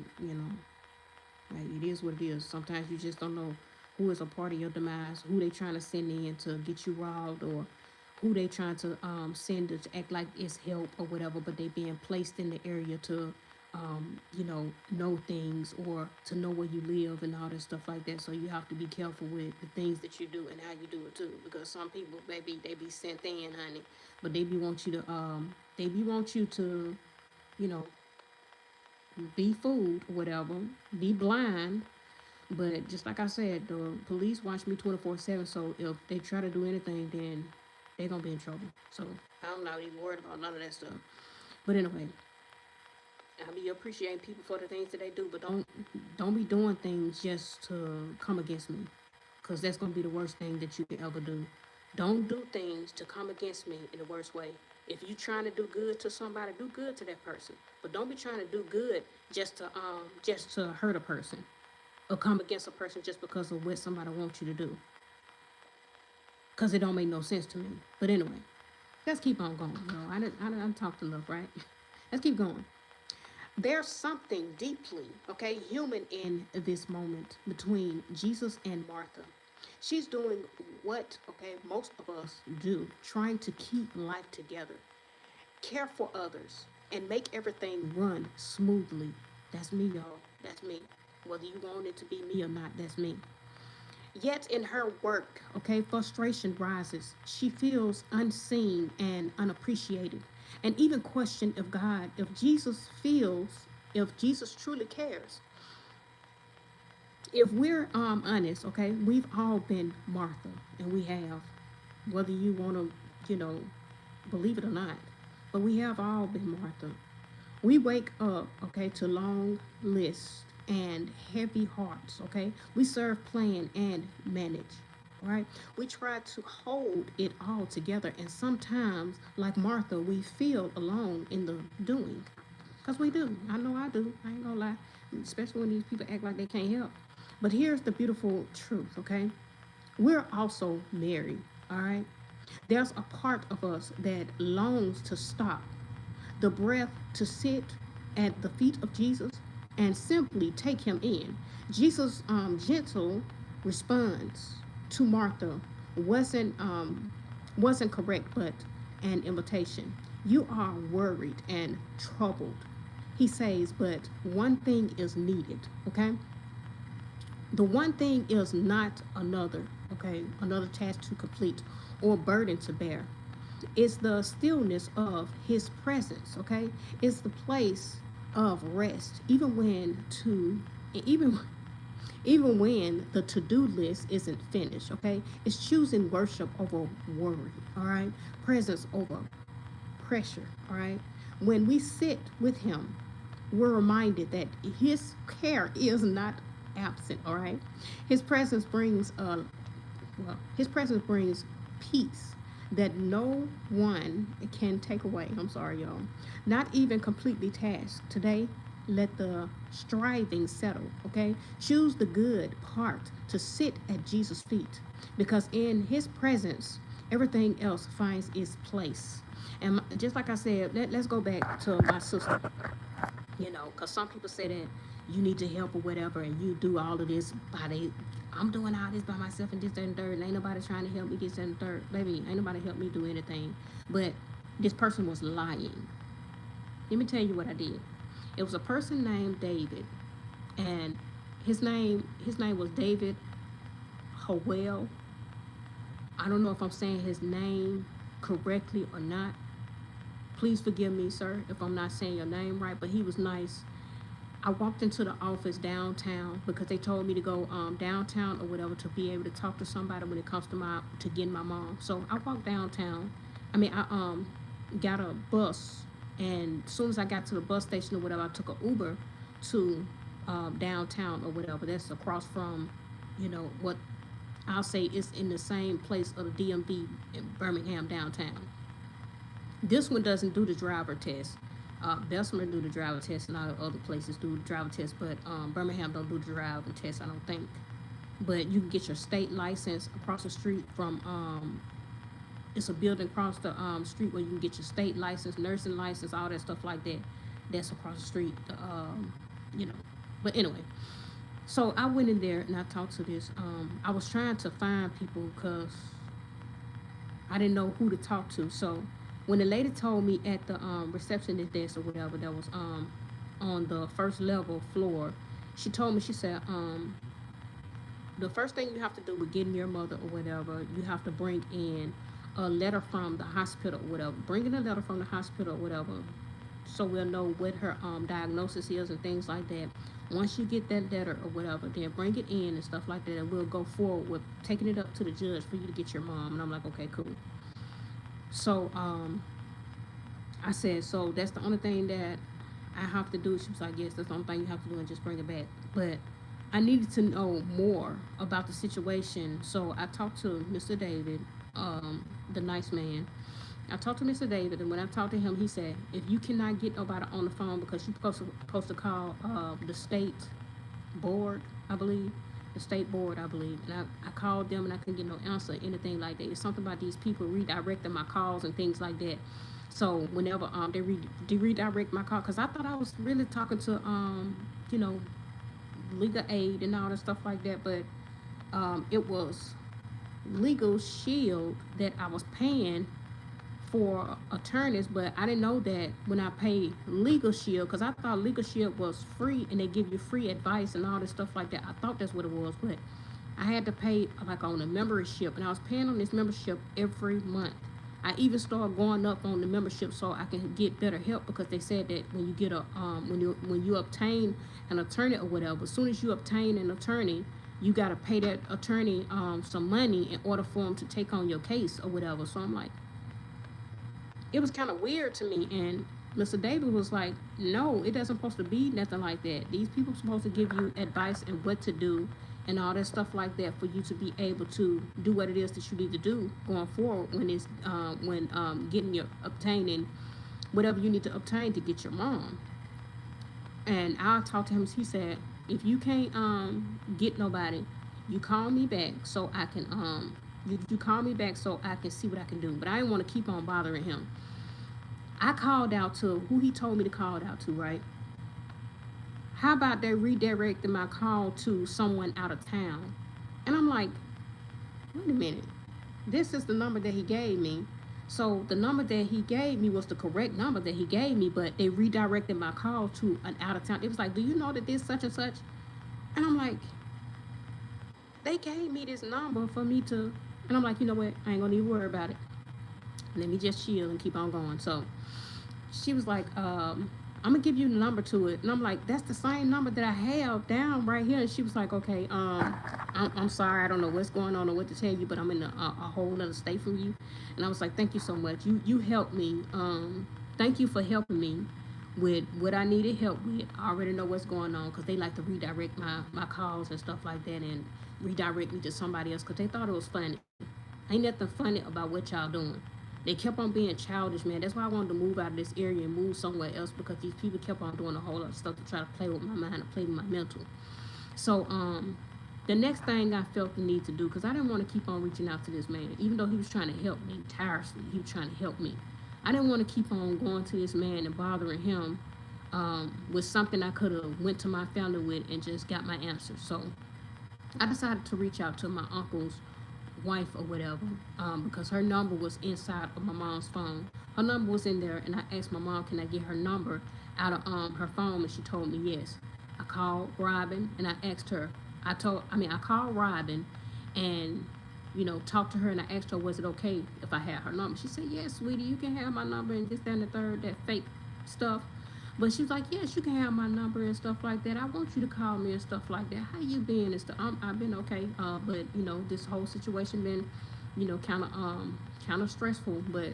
like it is what it is. Sometimes you just don't know who is a part of your demise, who they trying to send in to get you robbed, or who they trying to send to act like it's help or whatever, but they being placed in the area to, know things or to know where you live and all that stuff like that. So you have to be careful with the things that you do and how you do it too, because some people, baby, they be sent in, honey, but they want you to, be fooled or whatever, be blind. But just like I said, the police watch me 24/7. So if they try to do anything, then they're gonna be in trouble. So I'm not even worried about none of that stuff. But anyway, I be appreciating people for the things that they do, but don't be doing things just to come against me, because that's gonna be the worst thing that you can ever do. Don't do things to come against me in the worst way. If you trying to do good to somebody, do good to that person. But don't be trying to do good just to hurt a person or come against a person just because of what somebody wants you to do. Because it don't make no sense to me. But anyway, let's keep on going. I didn't talk enough, right? Let's keep going. There's something deeply, human in this moment between Jesus and Martha. She's doing what, most of us do, trying to keep life together. care for others, and make everything run smoothly. That's me, y'all. That's me. Whether you want it to be me or not, that's me. Yet in her work, okay, frustration rises. She feels unseen and unappreciated, and even question if God, if Jesus truly cares. If we're honest, okay, we've all been Martha, and we have, whether you want to, believe it or not, but we have all been Martha. We wake up, okay, to long lists and heavy hearts, okay? We serve, plan, and manage, right? We try to hold it all together, and sometimes, like Martha, we feel alone in the doing. Because we do. I know I do. I ain't gonna lie. Especially when these people act like they can't help. But here's the beautiful truth, okay? We're also married, all right? There's a part of us that longs to stop the breath, to sit at the feet of Jesus and simply take him in. Jesus' gentle response to Martha wasn't wasn't correct, but an invitation. You are worried and troubled, he says, but one thing is needed, okay? The one thing is not another, okay, another task to complete or burden to bear. It's the stillness of his presence, okay? It's the place of rest, even even when the to-do list isn't finished, okay? It's choosing worship over worry, all right? Presence over pressure, all right? When we sit with him, we're reminded that his care is not absent, all right? His presence brings his presence brings peace that no one can take away. I'm sorry, y'all. Not even completely tasked. Today, let the striving settle, okay? Choose the good part to sit at Jesus' feet, because in his presence, everything else finds its place. And just like I said, let's go back to my sister, because some people say that you need to help or whatever, and you do all of this I'm doing all this by myself and this, that, and third, and ain't nobody trying to help me, this, that, and third. Baby, ain't nobody help me do anything. But this person was lying. Let me tell you what I did. It was a person named David, and his name was David Howell. I don't know if I'm saying his name correctly or not. Please forgive me, sir, if I'm not saying your name right, but he was nice. I walked into the office downtown because they told me to go downtown or whatever to be able to talk to somebody when it comes to getting my mom. So I walked downtown. I got a bus, and as soon as I got to the bus station or whatever, I took an Uber to downtown or whatever. That's across from, what I'll say is in the same place of the DMV in Birmingham downtown. This one doesn't do the driver test. Bessemer do the driver test, and all the other places do the driver test, but Birmingham don't do the driver test, I don't think. But you can get your state license across the street from, it's a building across the street where you can get your state license, nursing license, all that stuff like that. That's across the street, But anyway, so I went in there and I talked to this. I was trying to find people because I didn't know who to talk to. So when the lady told me at the receptionist desk or whatever that was on the first level floor, she told me, she said, the first thing you have to do with getting your mother or whatever, you have to bring in a letter from the hospital or whatever. Bring in a letter from the hospital or whatever, so we'll know what her diagnosis is and things like that. Once you get that letter or whatever, then bring it in and stuff like that, and we'll go forward with taking it up to the judge for you to get your mom. And I'm like, okay, cool. So I said, so that's the only thing that I have to do. She was like, yes, that's the only thing you have to do, and just bring it back. But I needed to know more about the situation. So I talked to Mr. David, the nice man. I talked to Mr. David, and when I talked to him, he said, if you cannot get nobody on the phone, because you're supposed to call the state board, I believe. The state board, I believe. And I called them, and I couldn't get no answer, anything like that. It's something about these people redirecting my calls and things like that. So whenever they redirect my call, because I thought I was really talking to, legal aid and all that stuff like that, but it was Legal Shield that I was paying for attorneys, but I didn't know that when I paid Legal Shield, because I thought Legal Shield was free and they give you free advice and all this stuff like that. I thought that's what it was, but I had to pay like on a membership, and I was paying on this membership every month. I even started going up on the membership so I can get better help, because they said that when you get a when you obtain an attorney or whatever, as soon as you obtain an attorney, you got to pay that attorney some money in order for them to take on your case or whatever. So I'm like, it was kind of weird to me. And Mr. David was like, no, it doesn't supposed to be nothing like that. These people are supposed to give you advice and what to do and all that stuff like that for you to be able to do what it is that you need to do going forward when it's getting your obtaining whatever you need to obtain to get your mom. And I talked to him. He said, if you can't get nobody, you call me back so I can you call me back so I can see what I can do. But I didn't want to keep on bothering him. I called out to who he told me to call out to, right? How about they redirected my call to someone out of town? And I'm like, wait a minute. This is the number that he gave me. So the number that he gave me was the correct number that he gave me, but they redirected my call to an out of town. It was like, do you know that this such and such? And I'm like, they gave me this number for me to, and I'm like, you know what? I ain't gonna even worry about it. Let me just chill and keep on going. So she was like, I'm gonna give you the number to it. And I'm like, that's the same number that I have down right here. And she was like, okay, I'm sorry, I don't know what's going on or what to tell you, but I'm in a whole other state from you. And I was like, thank you so much. You helped me. Thank you for helping me with what I needed help with. I already know what's going on, because they like to redirect my calls and stuff like that and redirect me to somebody else because they thought it was funny. Ain't nothing funny about what y'all doing. They kept on being childish, man. That's why I wanted to move out of this area and move somewhere else, because these people kept on doing a whole lot of stuff to try to play with my mind and play with my mental. So the next thing I felt the need to do, because I didn't want to keep on reaching out to this man, even though he was trying to help me tirelessly. He was trying to help me. I didn't want to keep on going to this man and bothering him with something I could have went to my family with and just got my answer. So I decided to reach out to my uncle's wife or whatever, because her number was inside of my mom's phone. Her number was in there, and I asked my mom, can I get her number out of her phone, and she told me yes. I called Robin and I asked her. I called Robin and talked to her, and I asked her, was it okay if I had her number? She said, yes, sweetie, you can have my number and this, that, and the third, that fake stuff. But she was like, yes, you can have my number and stuff like that. I want you to call me and stuff like that. How you been and stuff? I've been okay. But this whole situation been, kind of stressful. But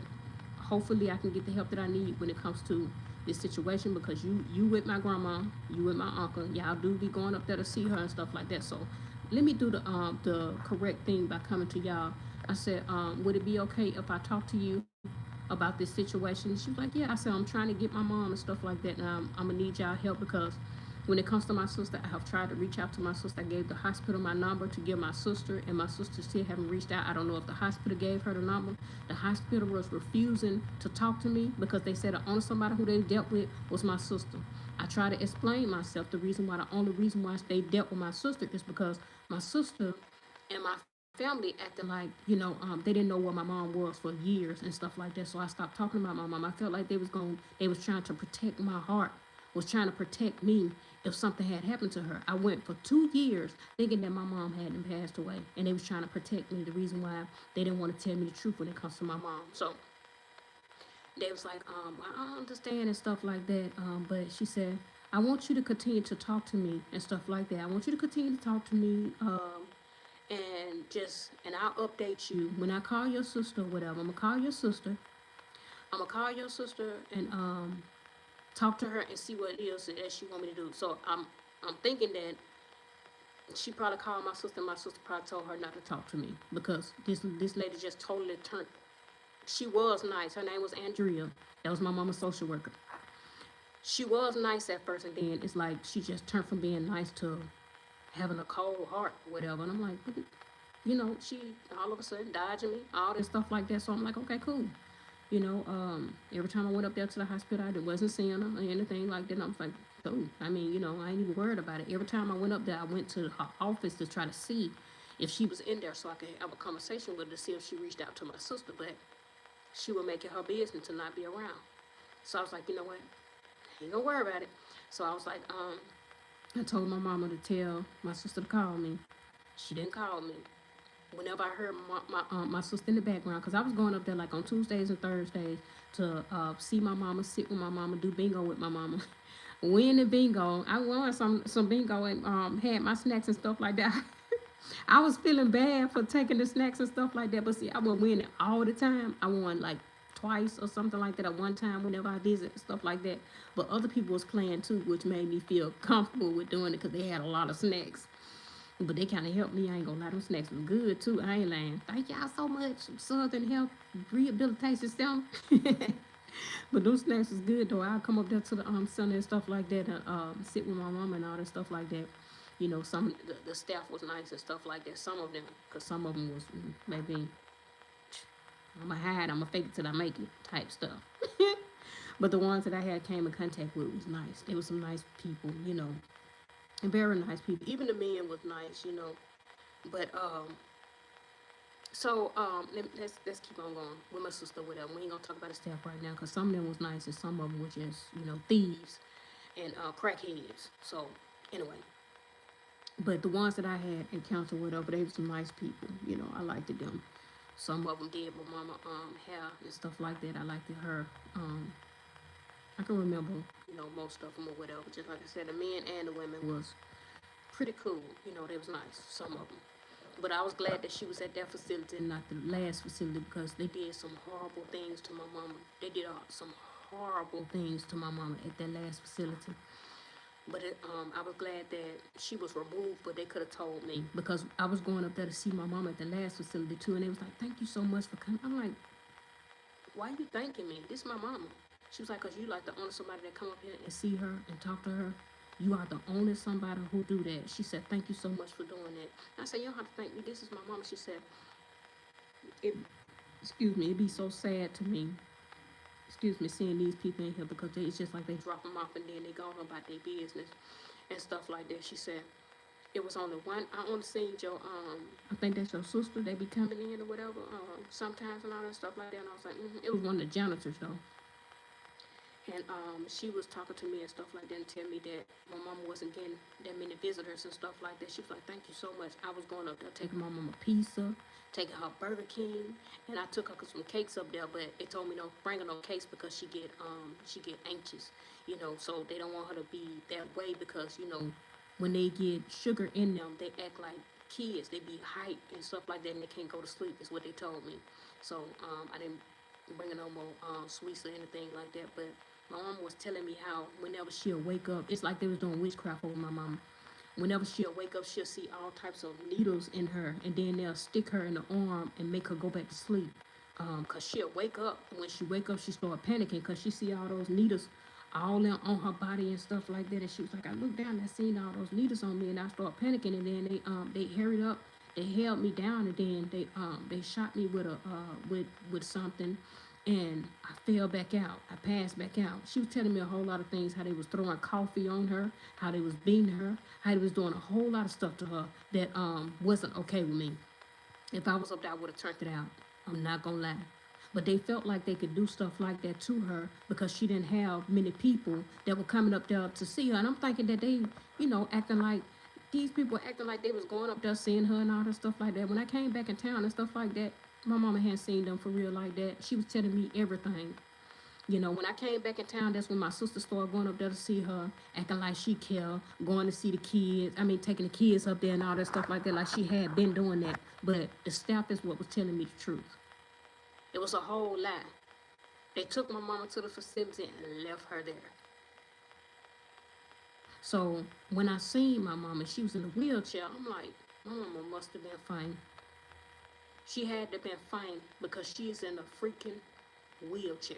hopefully I can get the help that I need when it comes to this situation, because you with my grandma, you with my uncle, y'all do be going up there to see her and stuff like that. So let me do the correct thing by coming to y'all. I said, would it be okay if I talk to you about this situation? She was like, yeah. I said, I'm trying to get my mom and stuff like that, and I'm gonna need y'all help, because when it comes to my sister, I have tried to reach out to my sister. I gave the hospital my number to give my sister, and my sister still haven't reached out. I don't know if the hospital gave her the number. The hospital was refusing to talk to me because they said the only somebody who they dealt with was my sister. I tried to explain myself. The only reason why they dealt with my sister is because my sister and my family acting like, they didn't know where my mom was for years and stuff like that. So I stopped talking about my mom. I felt like they was trying to protect my heart, was trying to protect me if something had happened to her. I went for 2 years thinking that my mom hadn't passed away, and they was trying to protect me. The reason why they didn't want to tell me the truth when it comes to my mom. So they was like, I understand and stuff like that. But she said, I want you to continue to talk to me and stuff like that. I want you to continue to talk to me, and I'll update you when I call your sister or whatever. I'm gonna call your sister and talk to her and see what it is that she want me to do. So I'm thinking that she probably called my sister, and my sister probably told her not to talk to me, because this lady just totally turned. She was nice. Her name was Andrea. That was my mama's social worker. She was nice at first, and then it's like she just turned from being nice to having a cold heart or whatever. And I'm like, she all of a sudden dodging me, all this stuff like that. So I'm like, okay, cool. Every time I went up there to the hospital, I wasn't seeing her or anything like that. And I was like, cool. I ain't even worried about it. Every time I went up there, I went to her office to try to see if she was in there so I could have a conversation with her to see if she reached out to my sister. But she would make it her business to not be around. So I was like, you know what? I ain't gonna worry about it. So I was like, I told my mama to tell my sister to call me. She didn't call me. Whenever I heard my sister in the background, because I was going up there like on Tuesdays and Thursdays to see my mama, sit with my mama, do bingo with my mama. Win the bingo. I won some bingo and had my snacks and stuff like that. I was feeling bad for taking the snacks and stuff like that, but see, I wasn't winning all the time. I won like twice or something like that at one time whenever I visit stuff like that. But other people was playing too, which made me feel comfortable with doing it because they had a lot of snacks. But they kind of helped me. I ain't gonna lie, them snacks was good too. I ain't lying. Thank y'all so much, Southern Health Rehabilitation Center. But those snacks was good though. I'll come up there to the center and stuff like that and sit with my mom and all that stuff like that. You know, some the staff was nice and stuff like that. Some of them, because some of them was maybe I'ma hide, I'ma fake it till I make it type stuff. But the ones that I had came in contact with was nice. They were some nice people, you know, and very nice people. Even the men was nice, you know. But let's keep on going with my sister. Whatever. We ain't gonna talk about the staff right now, cause some of them was nice and some of them were just, you know, thieves and crackheads. So anyway. But the ones that I had encountered with, they were some nice people. You know, I liked them. Some of them did my mama hair and stuff like that. I liked her. I can remember, you know, most of them or whatever. Just like I said, the men and the women was pretty cool. You know, they was nice. Some of them. But I was glad that she was at that facility and not the last facility because they did some horrible things to my mama. They did some horrible things to my mama at that last facility. But I was glad that she was removed, but they could have told me because I was going up there to see my mama at the last facility too, and they was like, "Thank you so much for coming." I'm like, "Why are you thanking me? This is my mama." She was like, "Cause you like the only somebody that come up here and see her and talk to her. You are the only somebody who do that." She said, "Thank you so much for doing that." I said, "You don't have to thank me. This is my mama." She said, it'd be so sad to me. Seeing these people in here because it's just like they drop them off and then they go on about their business and stuff like that." She said, "It was only one. I only seen your I think that's your sister. They be coming in or whatever sometimes and all that stuff like that." And I was like, It was one of the janitors though. And she was talking to me and stuff like that and tell me that my mama wasn't getting that many visitors and stuff like that. She was like, "Thank you so much." I was going up there taking my mama pizza, taking her Burger King, and I took her some cakes up there, but they told me don't bring her no cakes because she get anxious, you know, so they don't want her to be that way because, you know, when they get sugar in them, they act like kids. They be hyped and stuff like that and they can't go to sleep is what they told me. So I didn't bring her no more sweets or anything like that, but my mom was telling me how whenever she'll wake up, it's like they was doing witchcraft over my mama. Whenever she'll wake up, she'll see all types of needles in her, and then they'll stick her in the arm and make her go back to sleep. Cause she'll wake up. When she wake up, she start panicking cause she see all those needles all in on her body and stuff like that. And she was like, "I looked down and I seen all those needles on me, and I start panicking." And then they hurried up, they held me down, and then they shot me with a with something. And I fell back out. I passed back out. She was telling me a whole lot of things, how they was throwing coffee on her, how they was beating her, how they was doing a whole lot of stuff to her that wasn't okay with me. If I was up there, I would have turned it out. I'm not gonna lie. But they felt like they could do stuff like that to her because she didn't have many people that were coming up there to see her. And I'm thinking that they, you know, acting like these people acting like they was going up there seeing her and all that stuff like that. When I came back in town and stuff like that, my mama hadn't seen them for real like that. She was telling me everything. You know, when I came back in town, that's when my sister started going up there to see her, acting like she cared, going to see the kids. I mean, taking the kids up there and all that stuff like that, like she had been doing that. But the staff is what was telling me the truth. It was a whole lie. They took my mama to the facility and left her there. So when I seen my mama, she was in a wheelchair. I'm like, my mama must have been fine. She had to have been fine because she's in a freaking wheelchair.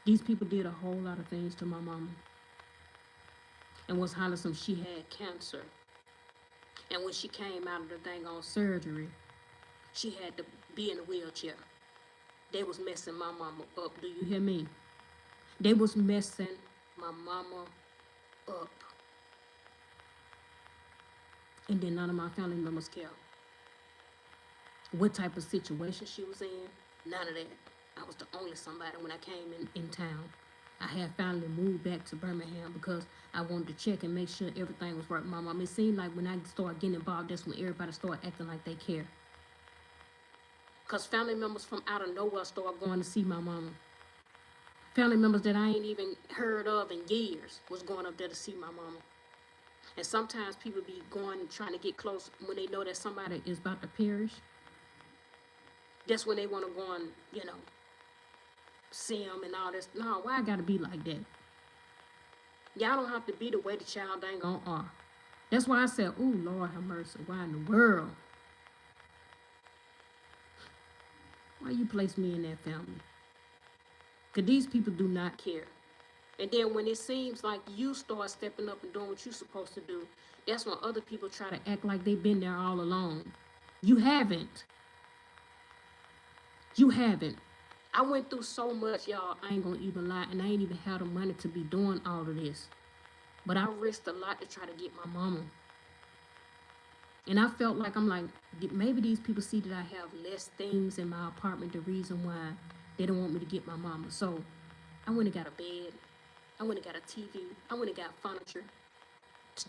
These people did a whole lot of things to my mama. And was hollering she had cancer. And when she came out of the dang on surgery, she had to be in a wheelchair. They was messing my mama up. Do you hear me? They was messing my mama up. And then none of my family members cared. what type of situation she was in. None of that. I was the only somebody when I came in town. I had finally moved back to Birmingham because I wanted to check and make sure everything was right with my mom. It seemed like when I started getting involved, that's when everybody started acting like they care. Because family members from out of nowhere started going to see my mama. Family members that I ain't even heard of in years was going up there to see my mama. And sometimes people be going trying to get close when they know that somebody is about to perish. That's when they want to go and, see them and all this. No, why I gotta be like that? Y'all don't have to be the way the child ain't gonna are. That's why I said, oh, Lord have mercy. Why in the world? Why you place me in that family? Because these people do not care. And then when it seems like you start stepping up and doing what you're supposed to do, that's when other people try to act like they've been there all along. You haven't. You haven't. I went through so much, y'all. I ain't gonna even lie. And I ain't even had the money to be doing all of this. But I risked a lot to try to get my mama. And I felt like, I'm like, maybe these people see that I have less things in my apartment, the reason why they don't want me to get my mama. So I went and got a bed. I went and got a TV. I went and got furniture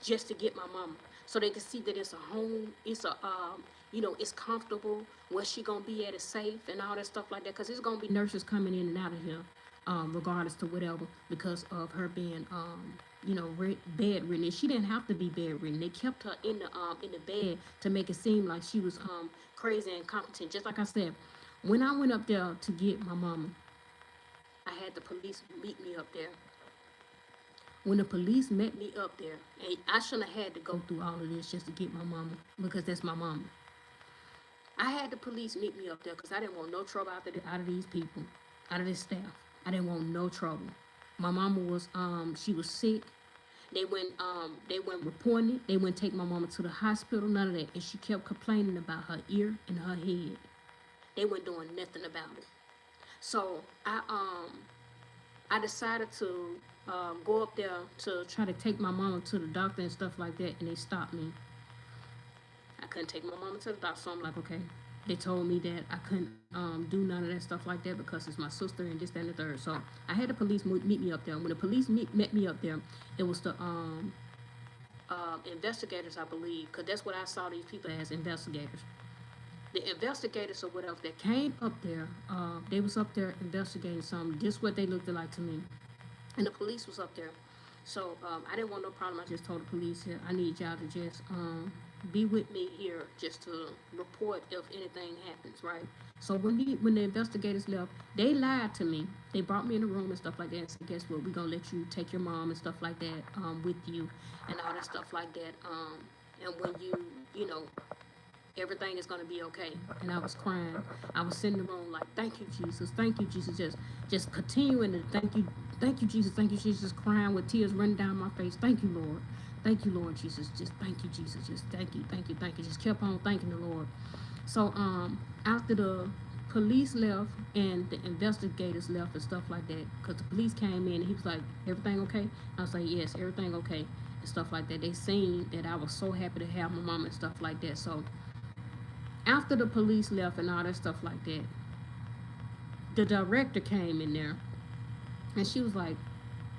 just to get my mama. So they can see that it's a home, it's a, it's comfortable, where she gonna be at is safe and all that stuff like that. Because there's gonna be nurses coming in and out of here, regardless to whatever, because of her being, bedridden. And she didn't have to be bedridden. They kept her in the bed to make it seem like she was crazy and incompetent. Just like I said, when I went up there to get my mama, I had the police meet me up there. When the police met me up there, and I shouldn't have had to go through all of this just to get my mama, because that's my mama. I had the police meet me up there because I didn't want no trouble out of these people, out of this staff. I didn't want no trouble. My mama was, she was sick. They went reporting it. They wouldn't take my mama to the hospital, none of that. And she kept complaining about her ear and her head. They weren't doing nothing about it. So I decided to go up there to try to take my mama to the doctor and stuff like that, and they stopped me. I couldn't take my mama to the doctor, so I'm like, okay. They told me that I couldn't do none of that stuff like that because it's my sister and this, that, and the third. So I had the police meet me up there. When the police met me up there, it was the investigators, I believe, because that's what I saw these people as, investigators. The investigators or whatever that came up there, they was up there investigating something. This is what they looked like to me. And the police was up there. So I didn't want no problem. I just told the police, I need y'all to just be with me here just to report if anything happens, right? So when the investigators left, they lied to me. They brought me in the room and stuff like that and said, guess what, we're going to let you take your mom and stuff like that with you and all that stuff like that. And when everything is going to be okay. And I was crying. I was sitting in the room like, thank you, Jesus. Thank you, Jesus. Just continuing to thank you, Jesus. Thank you, Jesus. Just crying with tears running down my face. Thank you, Lord. Thank you, Lord Jesus. Just thank you, Jesus. Just thank you. Just kept on thanking the Lord. So after the police left and the investigators left and stuff like that, because the police came in and he was like, everything okay? I was like, yes, everything okay, and stuff like that. They seen that I was so happy to have my mom and stuff like that. So after the police left and all that stuff like that, the director came in there and she was like,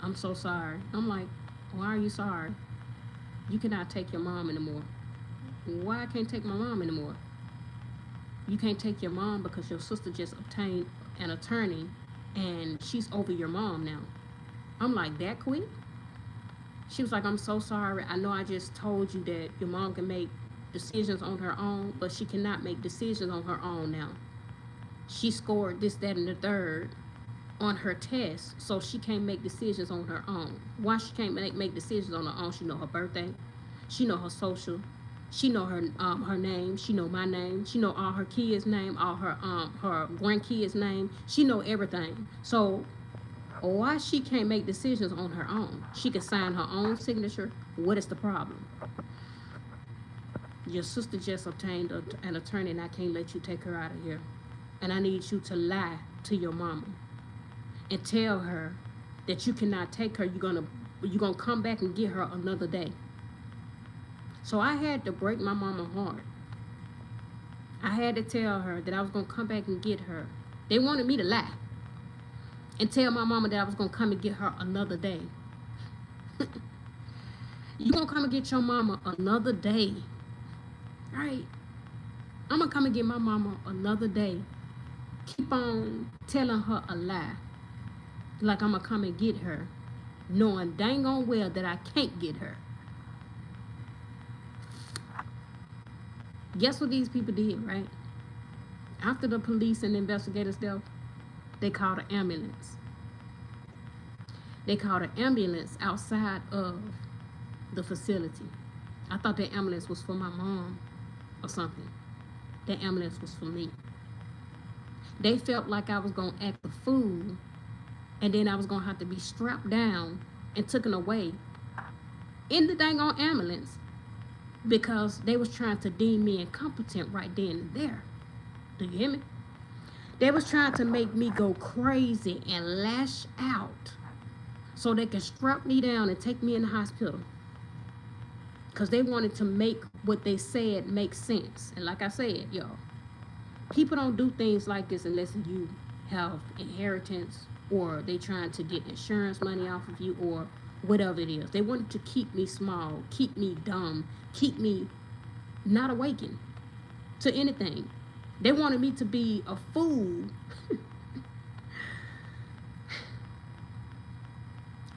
I'm so sorry. I'm like, why are you sorry? You cannot take your mom anymore. Why I can't take my mom anymore? You can't take your mom because your sister just obtained an attorney and she's over your mom now. I'm like, that quick? She was like, I'm so sorry. I know I just told you that your mom can make decisions on her own, but she cannot make decisions on her own now. She scored this, that, and the third on her test, so she can't make decisions on her own. Why she can't make decisions on her own? She know her birthday, she know her social, she know her name, she know my name, she know all her kids' name, all her grandkids' name, she know everything. So why she can't make decisions on her own? She can sign her own signature. What is the problem? Your sister just obtained an attorney and I can't let you take her out of here. And I need you to lie to your mama and tell her that you cannot take her. You're gonna come back and get her another day. So I had to break my mama's heart. I had to tell her that I was going to come back and get her. They wanted me to lie and tell my mama that I was going to come and get her another day. You going to come and get your mama another day, right? I'm going to come and get my mama another day. Keep on telling her a lie, like I'm going to come and get her, knowing dang on well that I can't get her. Guess what these people did, right? After the police and investigators left, they called an ambulance. They called an ambulance outside of the facility. I thought that ambulance was for my mom or something. That ambulance was for me. They felt like I was going to act a fool, and then I was going to have to be strapped down and taken away in the dang on ambulance because they was trying to deem me incompetent right then and there. Do you hear me? They was trying to make me go crazy and lash out so they can strap me down and take me in the hospital. Because they wanted to make what they said make sense. And like I said, y'all, people don't do things like this unless you have inheritance or they trying to get insurance money off of you or whatever it is. They wanted to keep me small, keep me dumb, keep me not awakened to anything. They wanted me to be a fool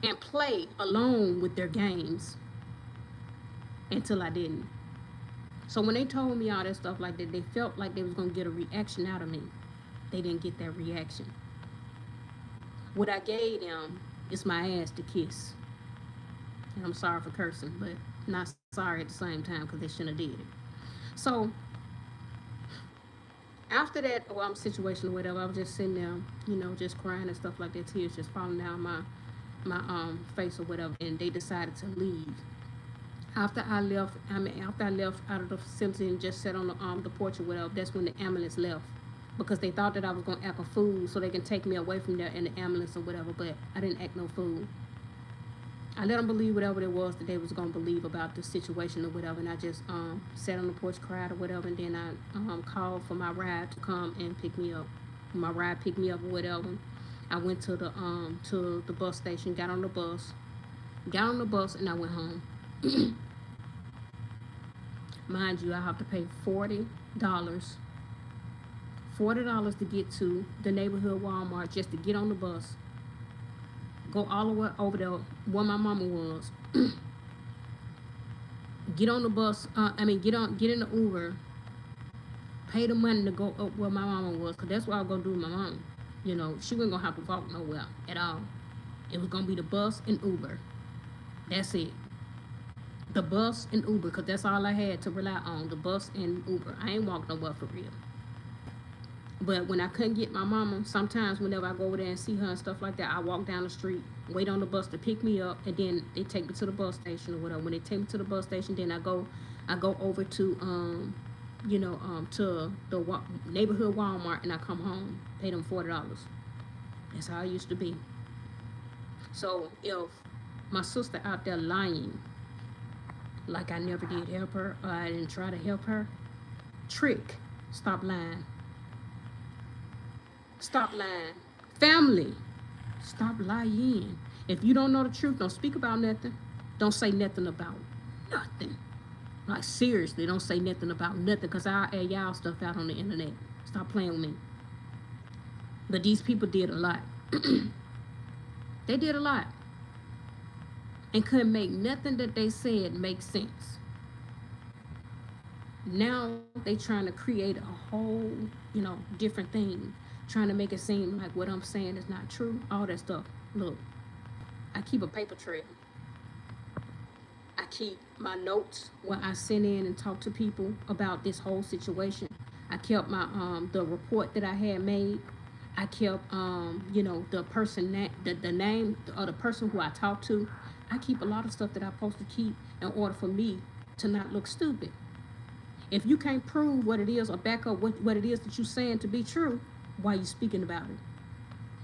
and play along with their games until I didn't. So when they told me all that stuff like that, they felt like they was going to get a reaction out of me. They didn't get that reaction. What I gave them is my ass to kiss. And I'm sorry for cursing, but not sorry at the same time because they shouldn't have did it. So after that situation or whatever, I was just sitting there, just crying and stuff like that, tears just falling down my face or whatever, and they decided to leave. After I left out of the facility and just sat on the porch or whatever, that's when the ambulance left. Because they thought that I was going to act a fool so they can take me away from there in the ambulance or whatever, but I didn't act no fool. I let them believe whatever it was that they was going to believe about the situation or whatever, and I just sat on the porch, cried or whatever, and then I called for my ride to come and pick me up. My ride picked me up or whatever. I went to the bus station, got on the bus, and I went home. Mind you, I have to pay $40 to get to the neighborhood Walmart just to get on the bus, go all the way over there where my mama was, get on the bus, get in the Uber, pay the money to go up where my mama was, because that's what I was going to do with my mama. She wasn't going to have to walk nowhere at all. It was going to be the bus and Uber. That's it. The bus and Uber, because that's all I had to rely on, the bus and Uber. I ain't walked nowhere for real. But when I couldn't get my mama, sometimes whenever I go over there and see her and stuff like that, I walk down the street, wait on the bus to pick me up, and then they take me to the bus station or whatever. When they take me to the bus station, then I go over to to the neighborhood Walmart, and I come home, pay them $40. That's how it used to be. So if my sister out there lying, like I never did help her, or I didn't try to help her, trick, stop lying. Stop lying. Family, stop lying. If you don't know the truth, don't speak about nothing. Don't say nothing about nothing. Like, seriously, don't say nothing about nothing, because I'll air y'all stuff out on the internet. Stop playing with me. But these people did a lot. They did a lot. And couldn't make nothing that they said make sense. Now they trying to create a whole, different thing. Trying to make it seem like what I'm saying is not true. All that stuff. Look, I keep a paper trail. I keep my notes where I send in and talk to people about this whole situation. I kept my the report that I had made. I kept the person the name of the person who I talked to. I keep a lot of stuff that I'm supposed to keep in order for me to not look stupid. If you can't prove what it is or back up what it is that you're saying to be true, why are you speaking about it?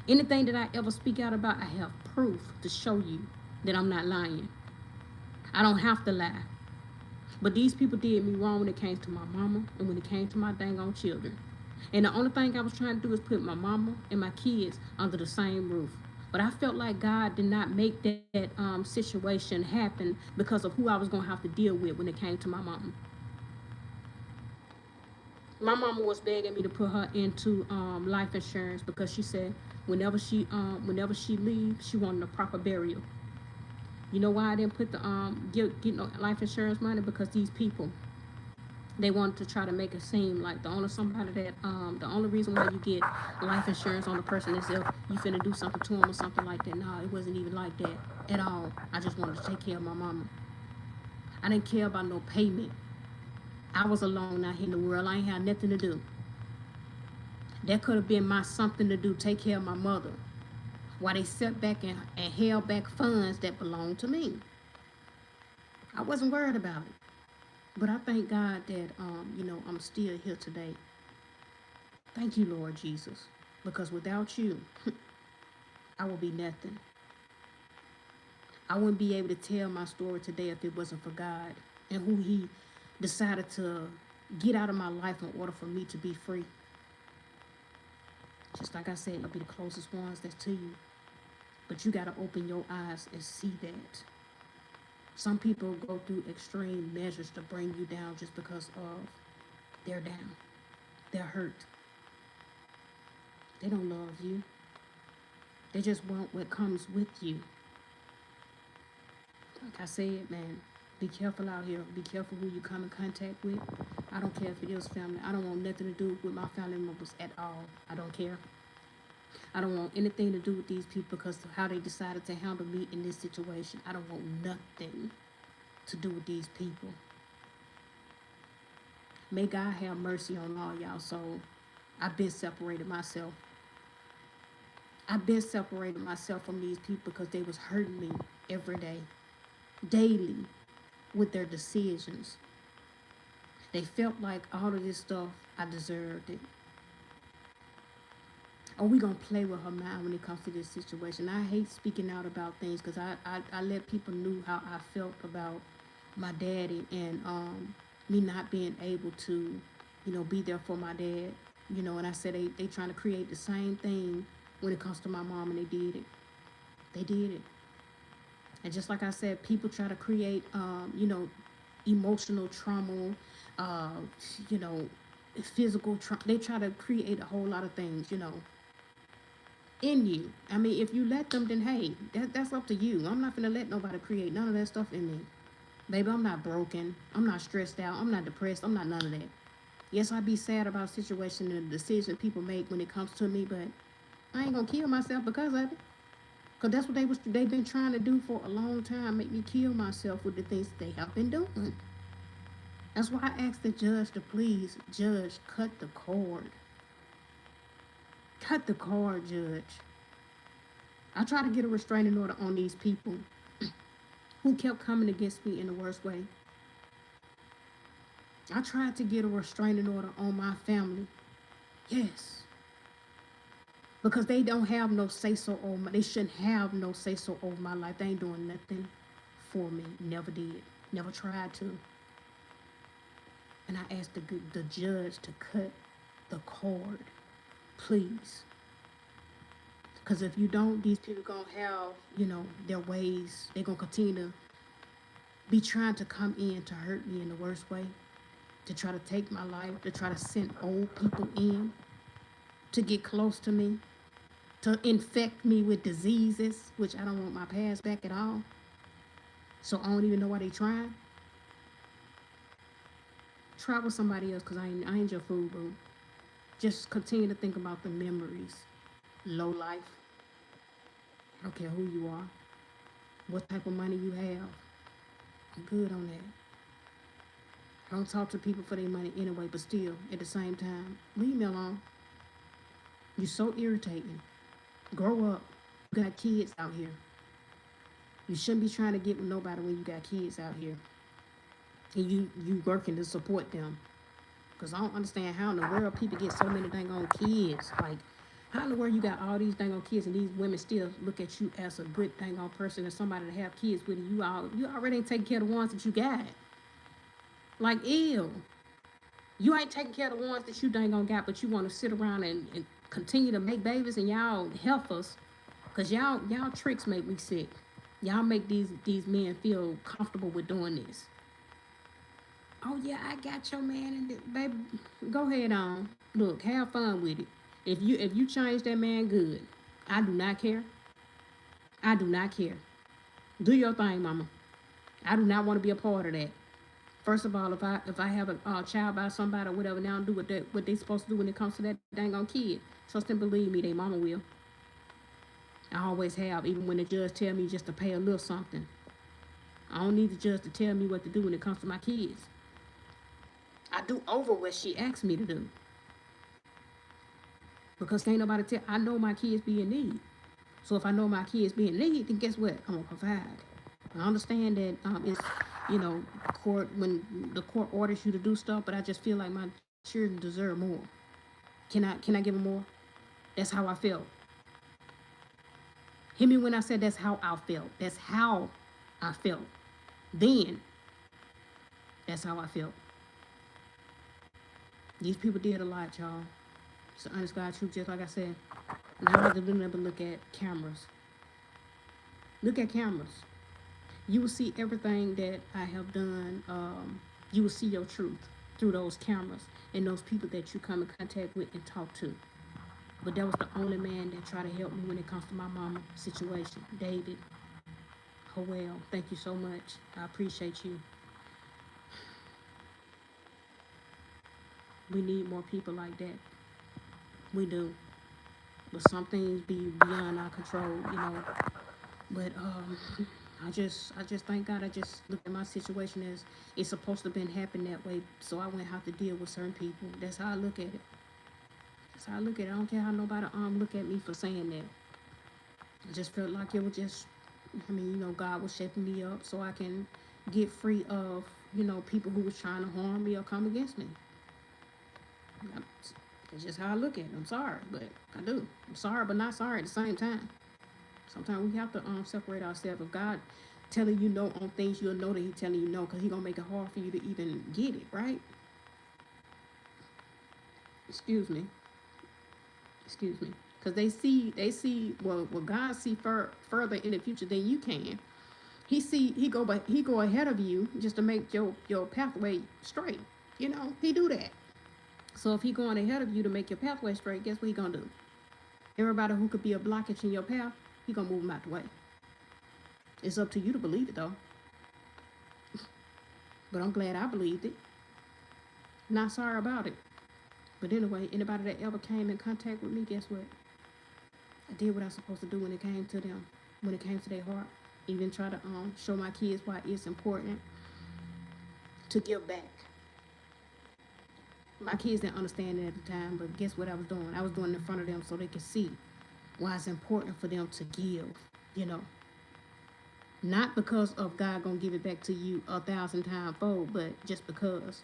Anything that I ever speak out about, I have proof to show you that I'm not lying. I don't have to lie. But these people did me wrong when it came to my mama and when it came to my dang on children. And the only thing I was trying to do is put my mama and my kids under the same roof. But I felt like God did not make that situation happen because of who I was going to have to deal with when it came to my mama. My mama was begging me to put her into life insurance because she said whenever she leaves, she wanted a proper burial. You know why I didn't put the get no life insurance money? Because these people, they wanted to try to make it seem like the only reason why you get life insurance on a person is if you finna do something to them or something like that. No, it wasn't even like that at all. I just wanted to take care of my mama. I didn't care about no payment. I was alone out here in the world. I ain't had nothing to do. That could have been my something to do, take care of my mother, while they sat back and held back funds that belonged to me. I wasn't worried about it. But I thank God that, I'm still here today. Thank you, Lord Jesus. Because without you, I would be nothing. I wouldn't be able to tell my story today if it wasn't for God and who he decided to get out of my life in order for me to be free. Just like I said, you'll be the closest ones that's to you. But you got to open your eyes and see that. Some people go through extreme measures to bring you down just because of they're down. They're hurt. They don't love you. They just want what comes with you. Like I said, man, be careful out here. Be careful who you come in contact with. I don't care if it is family. I don't want nothing to do with my family members at all. I don't care. I don't want anything to do with these people because of how they decided to handle me in this situation. I don't want nothing to do with these people. May God have mercy on all y'all. So I've been separated myself. I've been separated myself from these people because they was hurting me every day, daily, with their decisions. They felt like all of this stuff, I deserved it. Are we going to play with her mind when it comes to this situation? I hate speaking out about things because I let people know how I felt about my daddy and me not being able to, be there for my dad. And I said they trying to create the same thing when it comes to my mom, and they did it. They did it. And just like I said, people try to create, emotional trauma, physical trauma. They try to create a whole lot of things, in you. I mean, if you let them, then hey, that's up to you. I'm not gonna let nobody create none of that stuff in me. Baby, I'm not broken. I'm not stressed out. I'm not depressed. I'm not none of that. Yes, I be sad about situation and the decision people make when it comes to me, but I ain't gonna kill myself because of it. Because that's what they've been trying to do for a long time, make me kill myself with the things they have been doing. That's why I asked the judge to please, judge, cut the cord. Cut the cord, judge. I tried to get a restraining order on these people who kept coming against me in the worst way. I tried to get a restraining order on my family. Yes. Because they don't have no say-so over they shouldn't have no say-so over my life. They ain't doing nothing for me. Never did. Never tried to. And I asked the judge to cut the cord. Please. Because if you don't, these people going to have, their ways. They're going to continue to be trying to come in to hurt me in the worst way. To try to take my life. To try to send old people in. To get close to me. To infect me with diseases. Which I don't want my past back at all. So I don't even know why they trying. Try with somebody else because I ain't your fool, boo. Just continue to think about the memories. Low life. I don't care who you are. What type of money you have. I'm good on that. I don't talk to people for their money anyway, but still, at the same time, leave me alone. You're so irritating. Grow up. You got kids out here. You shouldn't be trying to get with nobody when you got kids out here. And you working to support them. Because I don't understand how in the world people get so many dang on kids. Like, how in the world you got all these dang on kids and these women still look at you as a good dang on person and somebody to have kids with you. You already ain't taking care of the ones that you got. Like, ew. You ain't taking care of the ones that you dang on got, but you want to sit around and continue to make babies and y'all heifers. Cause y'all tricks make me sick. Y'all make these men feel comfortable with doing this. Oh yeah, I got your man, and baby, go ahead on. Look, have fun with it. If you change that man, good. I do not care. I do not care. Do your thing, mama. I do not want to be a part of that. First of all, if I have a child by somebody or whatever, now do what they supposed to do when it comes to that dang on kid. Trust and believe me, they mama will. I always have, even when the judge tell me just to pay a little something. I don't need the judge to tell me what to do when it comes to my kids. I do over what she asked me to do. Because can't nobody tell, I know my kids be in need. So if I know my kids be in need, then guess what? I'm gonna provide. I understand that it's, court, when the court orders you to do stuff, but I just feel like my children deserve more. Can I give them more? That's how I felt. Hear me when I said that's how I felt. That's how I felt. Then, that's how I felt. These people did a lot, y'all. It's the honest God truth, just like I said. Now I have to do nothing but look at cameras. Look at cameras. You will see everything that I have done. You will see your truth through those cameras and those people that you come in contact with and talk to. But that was the only man that tried to help me when it comes to my mama situation. David Howell, thank you so much. I appreciate you. We need more people like that. We do. But some things be beyond our control, But I just thank God. I just look at my situation as it's supposed to have been happening that way, so I wouldn't have to deal with certain people. That's how I look at it. That's how I look at it. I don't care how nobody look at me for saying that. I just felt like it was just, God was shaping me up so I can get free of, people who was trying to harm me or come against me. It's just how I look at it. I'm sorry, but I do. I'm sorry, but not sorry at the same time. Sometimes we have to separate ourselves. If God telling you no on things, you'll know that He's telling you no, because He's gonna make it hard for you to even get it, right? Excuse me. Because they see what God see further in the future than you can. He go ahead of you just to make your pathway straight. He do that. So if He going ahead of you to make your pathway straight, guess what He gonna do? Everybody who could be a blockage in your path, He gonna move them out the way. It's up to you to believe it though. But I'm glad I believed it. Not sorry about it. But anyway, anybody that ever came in contact with me, guess what? I did what I was supposed to do when it came to them, when it came to their heart. Even try to show my kids why it's important to give back. My kids didn't understand it at the time, but guess what I was doing? I was doing it in front of them so they could see why it's important for them to give, Not because of God gonna give it back to you 1,000 times fold, but just because.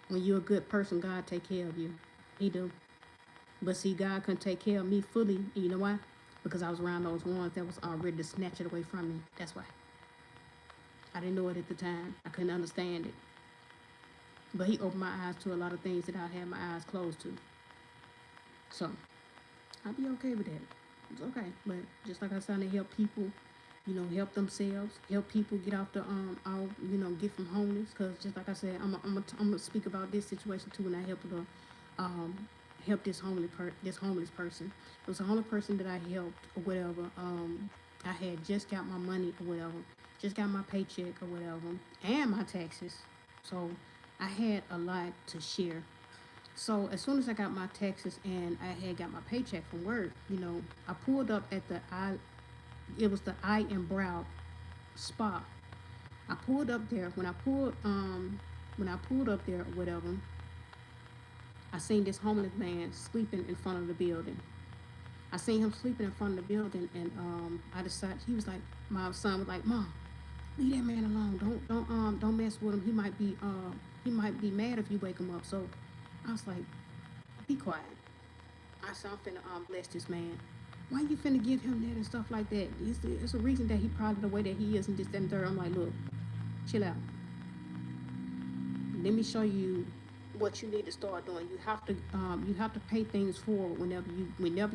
When you're a good person, God take care of you. He do. But see, God couldn't take care of me fully. And you know why? Because I was around those ones that was ready to snatch it away from me. That's why. I didn't know it at the time. I couldn't understand it. But He opened my eyes to a lot of things that I had my eyes closed to. So, I'll be okay with that. It's okay. But just like I said, I help people, help themselves, help people get off the, get from homeless. Because just like I said, I'm gonna speak about this situation too when I help help this homeless person. It was a homeless person that I helped or whatever. I had just got my money or whatever, just got my paycheck or whatever, and my taxes. So I had a lot to share. So as soon as I got my taxes and I had got my paycheck from work, I pulled up at it was the eye and brow spa. I pulled up there. When I pulled up there or whatever, I seen this homeless man sleeping in front of the building. I seen him sleeping in front of the building, and I decided, my son was like, "Mom, leave that man alone. Don't mess with him. He might be mad if you wake him up." So I was like, "Be quiet." I said, "I'm finna bless this man. Why you finna give him that and stuff like that? It's a reason that he probably the way that he is and this, that, and third." I'm like, "Look, chill out. let me show you what you need to start doing. You have to pay things forward whenever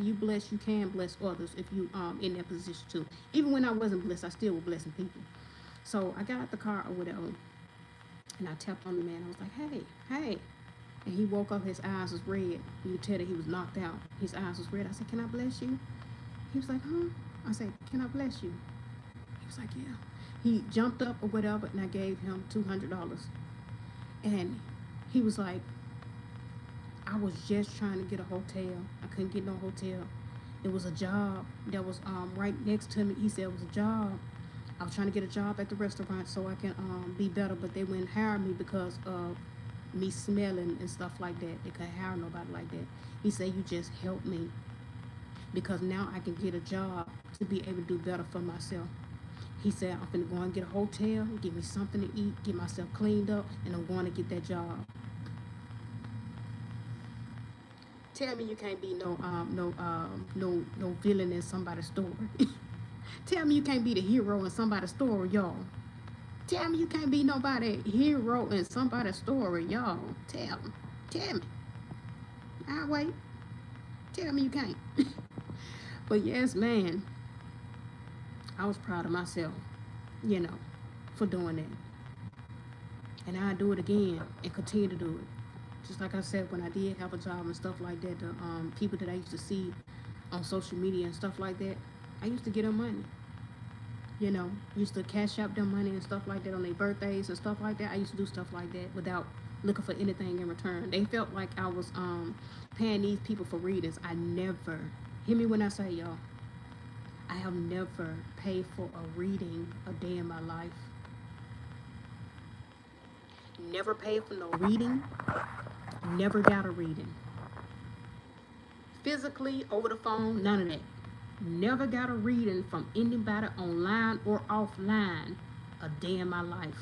you bless. You can bless others if you in that position too. Even when I wasn't blessed, I still was blessing people. So I got out the car or whatever, and I tapped on the man. I was like, hey, hey. And he woke up, his eyes was red. You could tell that he was knocked out. His eyes was red. I said, can I bless you? He was like, huh? I said, can I bless you? He was like, yeah. He jumped up or whatever, and I gave him $200. And he was like, I was just trying to get a hotel. I couldn't get no hotel. It was a job that was right next to me. He said it was a job. I was trying to get a job at the restaurant so I can be better, but they wouldn't hire me because of me smelling and stuff like that. They couldn't hire nobody like that. He said, you just helped me because now I can get a job to be able to do better for myself. He said, I'm going to go and get a hotel, get me something to eat, get myself cleaned up, and I'm going to get that job. Tell me you can't be no villain in somebody's story. Tell me you can't be the hero in somebody's story, y'all. Tell me you can't be nobody hero in somebody's story, y'all. Tell me. I'll wait. Tell me you can't. But yes, man, I was proud of myself, you know, for doing that. And I'll do it again and continue to do it. Just like I said, when I did have a job and stuff like that, the people that I used to see on social media and stuff like that, I used to get them money. You know, used to cash out them money and stuff like that on their birthdays and stuff like that. I used to do stuff like that without looking for anything in return. They felt like I was paying these people for readings. I never, hear me when I say, y'all, I have never paid for a reading a day in my life. Never paid for no reading. Never got a reading. Physically, over the phone, none of that. Never got a reading from anybody online or offline a day in my life.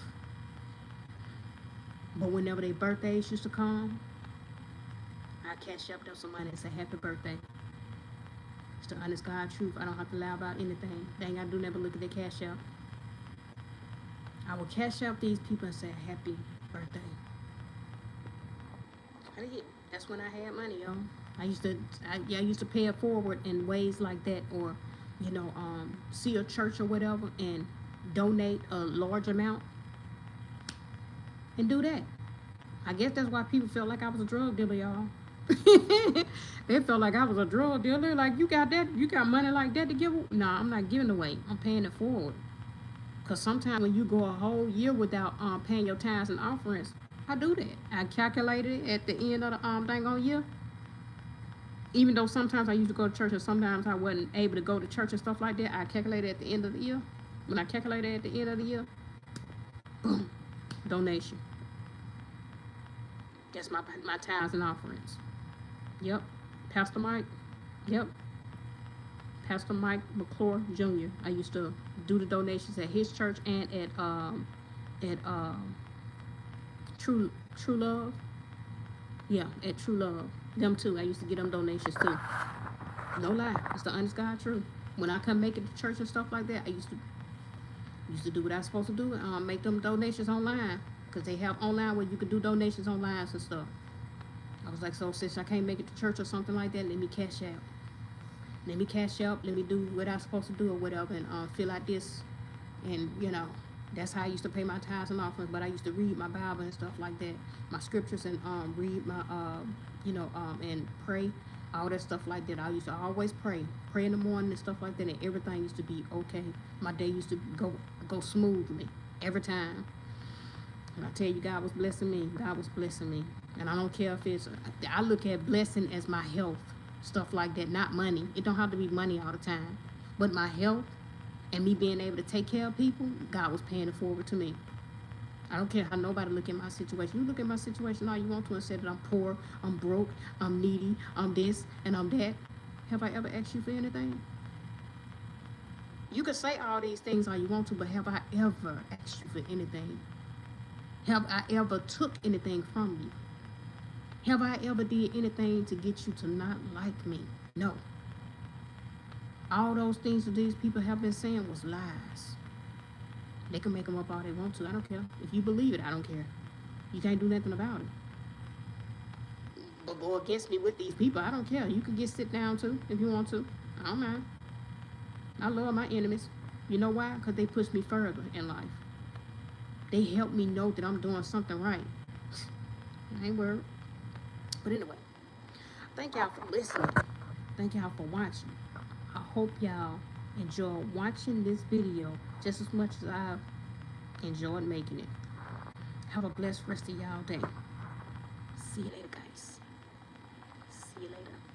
But whenever their birthdays used to come, I cash up them some money and say happy birthday. It's the honest God truth. I don't have to lie about anything. They ain't got to do nothing but look at their cash out. I would cash out these people and say happy birthday. That's when I had money, y'all. I used to pay it forward in ways like that, or, you know, see a church or whatever and donate a large amount and do that. I guess that's why people felt like I was a drug dealer, y'all. They felt like I was a drug dealer. Like, you got that? You got money like that to give away? No, I'm not giving away. I'm paying it forward. Because sometimes when you go a whole year without paying your tithes and offerings, I do that. I calculated it at the end of the dang on year. Even though sometimes I used to go to church and sometimes I wasn't able to go to church and stuff like that, I calculated at the end of the year. When I calculated at the end of the year, boom, donation. That's my tithes and offerings. Yep. Pastor Mike. Yep. Pastor Mike McClure Jr. I used to do the donations at his church and at True Love. Yeah, at True Love. Them too. I used to get them donations too. No lie. It's the honest God truth. When I come make it to church and stuff like that, I used to do what I was supposed to do and make them donations online. Because they have online where you can do donations online and stuff. I was like, so since I can't make it to church or something like that, let me cash out. Let me cash out. Let me do what I'm supposed to do or whatever and fill out this. And, you know, that's how I used to pay my tithes and offerings. But I used to read my Bible and stuff like that. My scriptures and read my, and pray. All that stuff like that. I used to always pray. Pray in the morning and stuff like that. And everything used to be okay. My day used to go smoothly every time. And I tell you, God was blessing me. God was blessing me. And I don't care if it's, I look at blessing as my health. Stuff like that, not money. It don't have to be money all the time. But my health and me being able to take care of people, God was paying it forward to me. I don't care how nobody look at my situation. You look at my situation all you want to and say that I'm poor, I'm broke, I'm needy, I'm this, and I'm that. Have I ever asked you for anything? You can say all these things all you want to, but have I ever asked you for anything? Have I ever took anything from you? Have I ever did anything to get you to not like me? No. All those things that these people have been saying was lies. They can make them up all they want to. I don't care. If you believe it, I don't care. You can't do nothing about it. But go against me with these people, I don't care. You could get sit down too if you want to. I don't mind. I love my enemies. You know why? Because they push me further in life. They help me know that I'm doing something right. I ain't worried. But anyway, thank y'all for listening. Thank y'all for watching. I hope y'all enjoy watching this video just as much as I've enjoyed making it. Have a blessed rest of y'all day. See you later, guys. See you later.